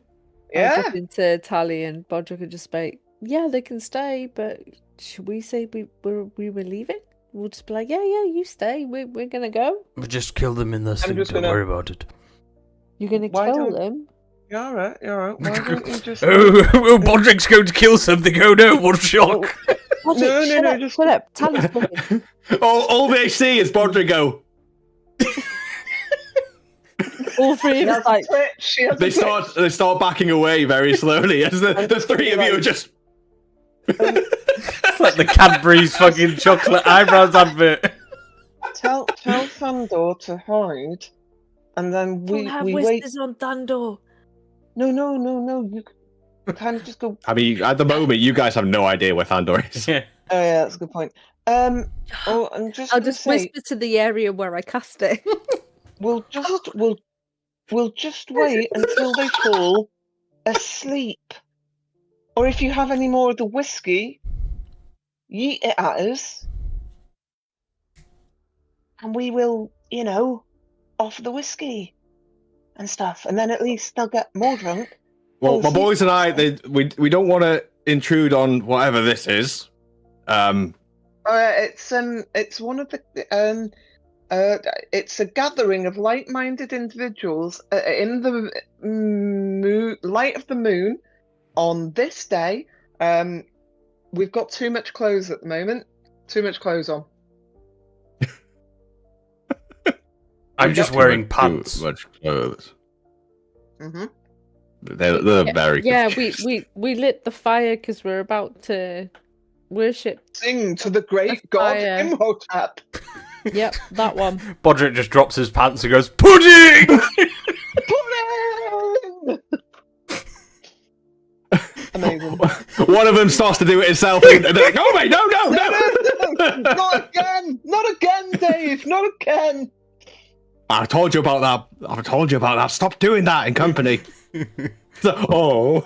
I'll Yeah. dip into Tally and Bodrick would just be, yeah, they can stay, but should we say we were leaving? We'll just be like, yeah, you stay. We're gonna go. We just kill them in the thing. just Don't gonna- worry about it. You're gonna Why kill don't- them? You're alright. Why don't you just? Oh, Bodrick's going to kill something. Oh no, what a shock. Bodrick, No, shut up, just- shut up. Tally's talking. All they see is Bodrick go. All three She of has us a like, twitch. She has a They twitch. start backing away very slowly as the three of you are just. It's like the Cadbury's fucking chocolate eyebrows advert. Tell Thandor to hide, and then don't have we wait. whispers on Thandor. No. You kind of just go. I mean, at the moment, you guys have no idea where Thandor is. Yeah. Oh yeah, that's a good point. I'm just. I'll gonna just say, whisper to the area where I cast it. We'll just wait until they fall asleep. Or if you have any more of the whiskey, yeet it at us, and we will, offer the whiskey and stuff, and then at least they'll get more drunk. Well, Oh, my see- boys and I, we don't want to intrude on whatever this is. It's one of the it's a gathering of like-minded individuals in the light of the moon on this day. We've got too much clothes at the moment. Too much clothes on. I'm just wearing pants. Too much clothes. Mm-hmm. They're very Yeah, confused. we lit the fire because we're about to worship. Sing to the great The god fire. Imhotep. Yep, that one. Bodrick just drops his pants and goes, pudding! Pudding! Amazing. one of them starts to do it himself. And they're like, oh, wait, no. No, not again! Not again, Dave! Not again! I told you about that. Stop doing that in company. Oh.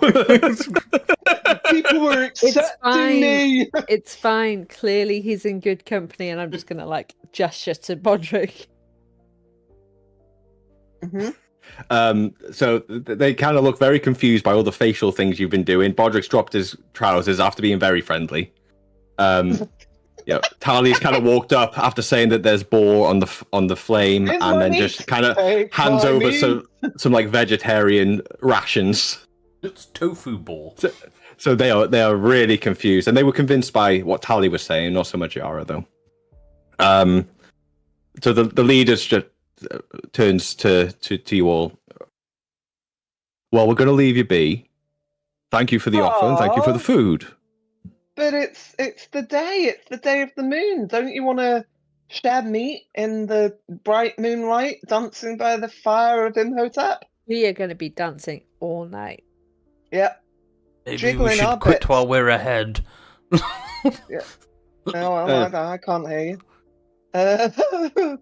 People were accepting me! It's fine. Clearly, he's in good company, and I'm just gonna like gesture to Bodrick. So they kind of look very confused by all the facial things you've been doing. Bodrick's dropped his trousers after being very friendly. Tali's kind of walked up after saying that there's boar on the flame, Here's and my then meat. just kind of Take hands my over meat. some like vegetarian rations. It's tofu ball. So they are really confused, and they were convinced by what Tali was saying, not so much Yara though. So the leader just turns to you all. Well, we're going to leave you be. Thank you for the offer, and thank you for the Aw. food. But it's the day. It's the day of the moon. Don't you want to share meat in the bright moonlight, dancing by the fire of Imhotep? We are going to be dancing all night. Yep. Maybe we Jiggling our should quit bits. while we're ahead. No, I can't hear you.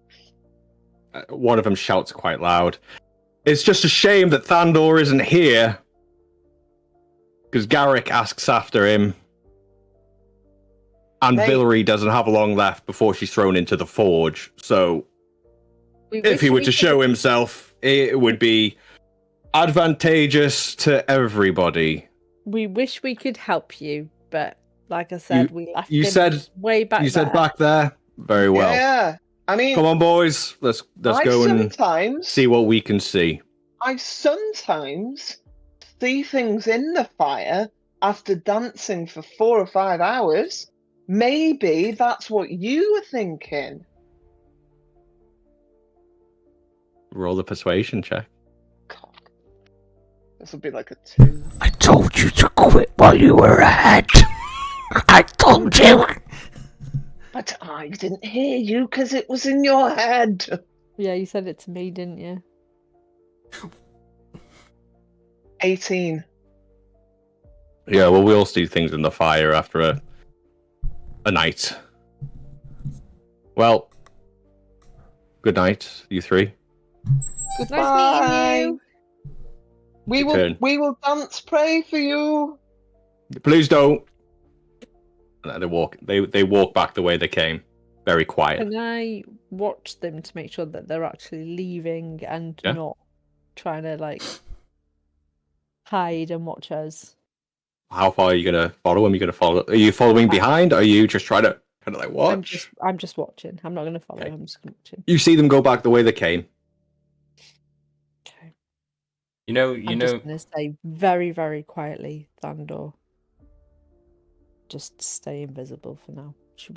One of them shouts quite loud. It's just a shame that Thandor isn't here. Because Garrick asks after him. And Mate. Villery doesn't have long left before she's thrown into the forge. So We if wish he were we to could- show himself, it would be advantageous to everybody. we wish we could help you, but like I said, we left you him said- way back. You said there. back there? Very well. Yeah. I mean, Come on, boys. Let's go and sometimes see what we can see. I sometimes see things in the fire after dancing for 4 or 5 hours. Maybe that's what you were thinking. Roll the persuasion check. God. This will be like a 2. I told you to quit while you were ahead. I told you. But I didn't hear you because it was in your head. Yeah, you said it to me, didn't you? 18. Yeah, well, we all see things in the fire after a night. Well, good night, you three. Good Bye. nice meeting you. Return. We will dance, pray for you. Please don't. And they walk back the way they came, very quiet. Can I watch them to make sure that they're actually leaving and Yeah. not trying to like hide and watch us? How far are you gonna follow him? Are you following behind? Or are you just trying to kind of like watch? I'm just watching. I'm not going to follow. Okay. I'm just watching. You see them go back the way they came. Okay. You know. I'm just going to say very, very quietly, Thandor. Just stay invisible for now. Should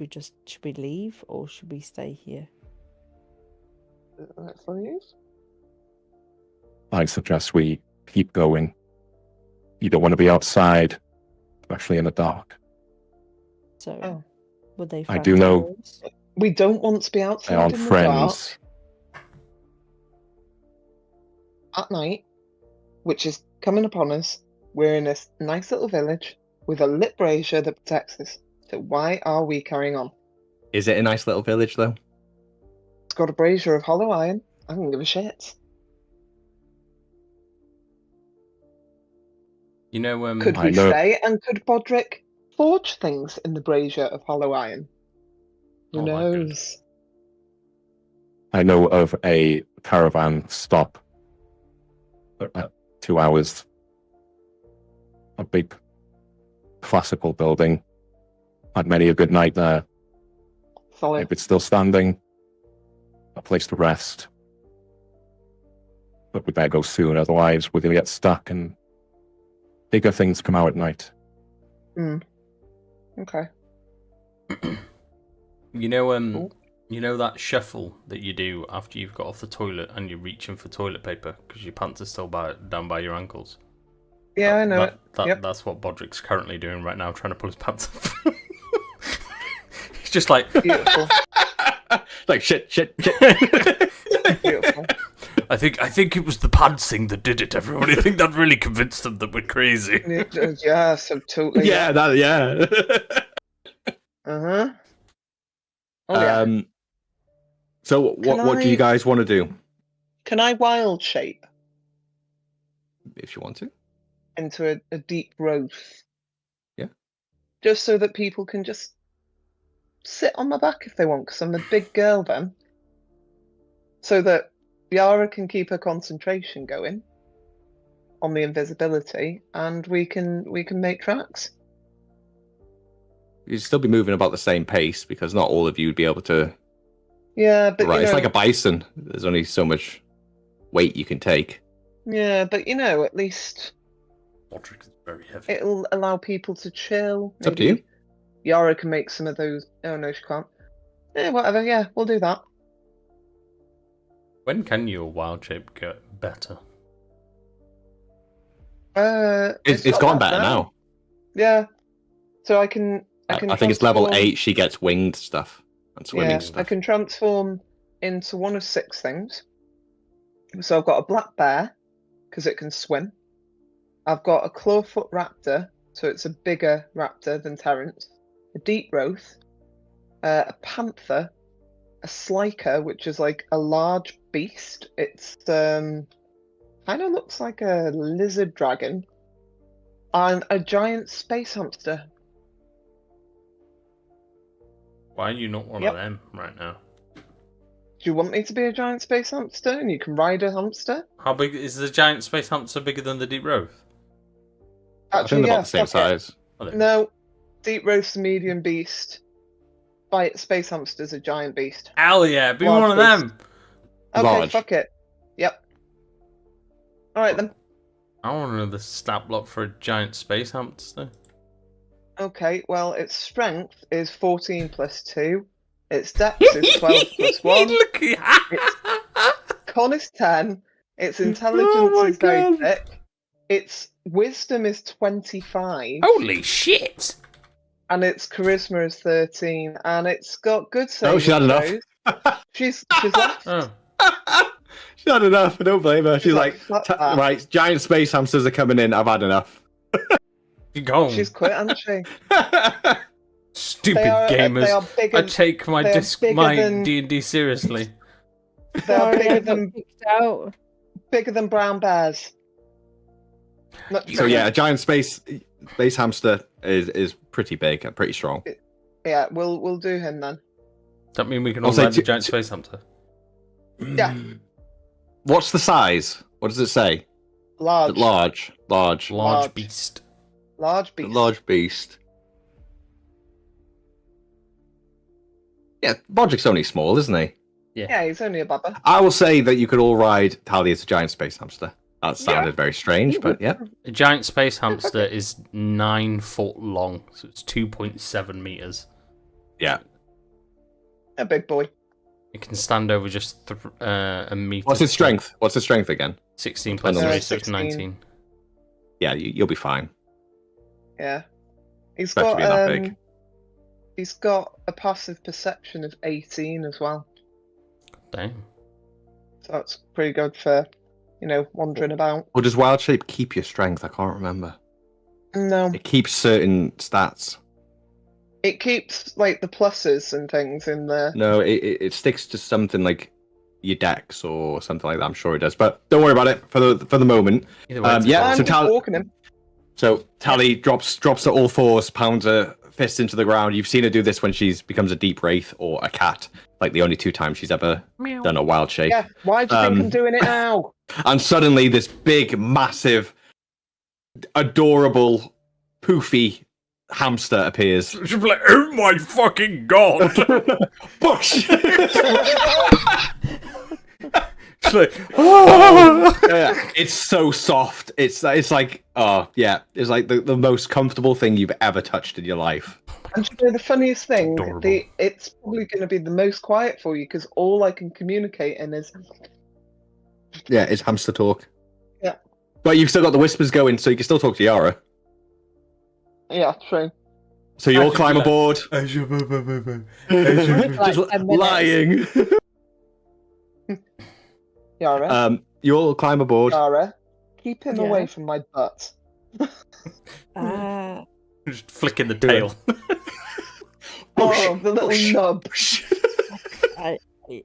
we leave or should we stay here? That's for you. I suggest we keep going. You don't want to be outside, especially in the dark. So, Oh. would they? I do know- friends of yours? We don't want to be They outside aren't in the friends. dark at night, which is coming upon us. We're in a nice little village with a lit brazier that protects us. So why are we carrying on? Is it a nice little village though? It's got a brazier of hollow iron. I don't give a shit. You know. Could I we know- say, and could Bodrick forge things in the brazier of hollow iron? Who Oh my God. knows? I know of a caravan stop at 2 hours. A big classical building. Had many a good night there. Solid. If it's still standing, a place to rest. But we better go soon, otherwise we're going to get stuck and bigger things come out at night. Okay. You know. Cool. You know that shuffle that you do after you've got off the toilet and you're reaching for toilet paper because your pants are still down by your ankles. Yeah, I know it. Yep. That's what Bodrick's currently doing right now, trying to pull his pants up. He's just like, Beautiful. Like shit. Beautiful. I think it was the pantsing that did it, everyone. I think that really convinced them that we're crazy. Yeah, so totally. Yeah, yeah. Uh-huh. Oh, yeah. So what do you guys want to do? Can I wild shape If you want to. into a deep growth? Yeah. Just so that people can just sit on my back if they want, because I'm a big girl then. So that Yara can keep her concentration going on the invisibility, and we can make tracks. You'd still be moving about the same pace because not all of you would be able to. Yeah, but Right, you know, it's like a bison. There's only so much weight you can take. yeah, but you know, at least Roderick is very heavy. it'll allow people to chill. It's up to you. Yara can make some of those. Oh no, she can't. Yeah, whatever. Yeah, we'll do that. When can your wild shape get better? It's got gone that better now. Yeah, so I can. I think it's level transform- 8. She gets winged stuff and swimming Yeah, stuff. I can transform into one of 6 things. So I've got a black bear because it can swim. I've got a clawfoot raptor, so it's a bigger raptor than Terrence. A deep growth, a panther, a sliker, which is like a large beast. It's kind of looks like a lizard dragon, and a giant space hamster. Why are you not one Yep. of them right now? Do you want me to be a giant space hamster and you can ride a hamster? How big is the giant space hamster? Bigger than the deep growth? I think they're about the same fuck it. size. Are they? No, deep roast medium beast. Space hamster's a giant beast. Hell yeah, be Large one of beast. them. Okay, Large. fuck it. Yep. All right then. I want another stat block for a giant space hamster. Okay, well, its strength is 14 plus 2. Its depth is 12 plus 1. Look Con is 10. Its intelligence Oh my is very God. thick. Its wisdom is 25. Holy shit! And its charisma is 13. And it's got good saving Oh, she had enough. throws. She's left. Oh. She had enough. I don't blame her. She's like, Fuck that. right, giant space hamsters are coming in. I've had enough. You gone. She's quit, hasn't she? Stupid They are gamers. bigger, I take my they are bigger my than- D&D seriously. they are Sorry, I bigger got than kicked out. brown bears. Not So yeah, a giant space hamster is pretty big and pretty strong. Yeah, we'll do him then. Does that mean we can I'll all say ride the two- giant space hamster? Yeah. What's the size? What does it say? Large. Large. Large Large. beast. Large beast. Large beast. Yeah, Bodrick's only small, isn't he? Yeah, he's only a bubba. I will say that you could all ride Tally as a giant space hamster. That sounded very strange, but yeah. A giant space hamster is 9 foot long, so it's 2.7 meters. Yeah. A big boy. It can stand over just a meter. What's its strength? What's its strength again? 16 plus Uh, 3, so 16. 19. Yeah, you'll be fine. Yeah. He's Especially got being that big. He's got a passive perception of 18 as well. Damn. So that's pretty good for, wandering about. Or does Wild Shape keep your strength? I can't remember. No. It keeps certain stats. It keeps like the pluses and things in there. No, it sticks to something like your dex or something like that. I'm sure it does, but don't worry about it for the moment. Either way, it's Yeah, I'm so just walking him. So Tally drops to all fours, pounds her fist into the ground. You've seen her do this when she becomes a deep wraith or a cat, like the only 2 times she's ever done a wild shape. Yeah. Why do you think I'm doing it now? And suddenly, this big, massive, adorable, poofy hamster appears. She'll be like, oh my fucking god! Bush! She's like, Yeah, it's so soft. It's like, oh yeah, it's like the most comfortable thing you've ever touched in your life. And you know the funniest thing, Adorable. it's probably going to be the most quiet for you because all I can communicate in is Yeah, it's hamster talk. Yeah. But you've still got the whispers going, so you can still talk to Yara. yeah, true. So you all Actually, climb like- aboard, Like just 10 minutes. lying. Yara, You'll climb aboard. Yara, keep him Yeah. away from my butt. Just flicking the Do it. tail. Oh, the little nub.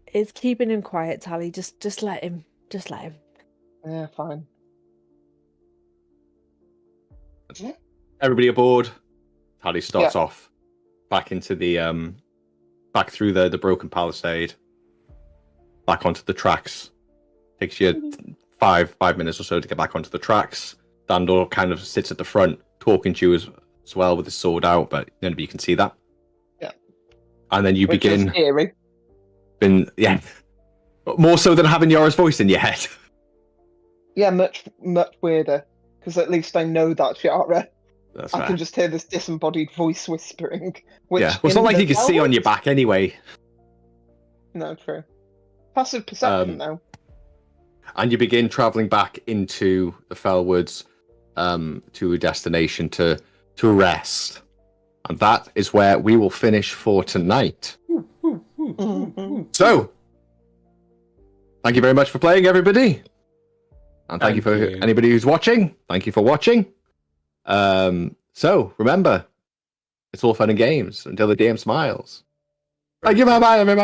It's keeping him quiet, Tally. Just let him. Just let him. Yeah, fine. Everybody aboard. Tally starts off back into the back through the broken palisade, back onto the tracks. Takes you 5 minutes or so to get back onto the tracks. Dandor kind of sits at the front, talking to you as well with his sword out, but none of you can see that. Yeah. And then you Which is begin. scary. More so than having Yara's voice in your head. Yeah, much weirder. Because at least I know that's Yara. That's I fair. can just hear this disembodied voice whispering. Which Yeah, well, it's not in like the you can see on your Velvet- back anyway. No, true. Passive perception, though. And you begin traveling back into the Fellwoods to a destination to rest. And that is where we will finish for tonight. So, thank you very much for playing, everybody. And thank you for anybody who's watching. Thank you for watching. So, remember, it's all fun and games until the DM smiles. Thank you, bye-bye, everybody.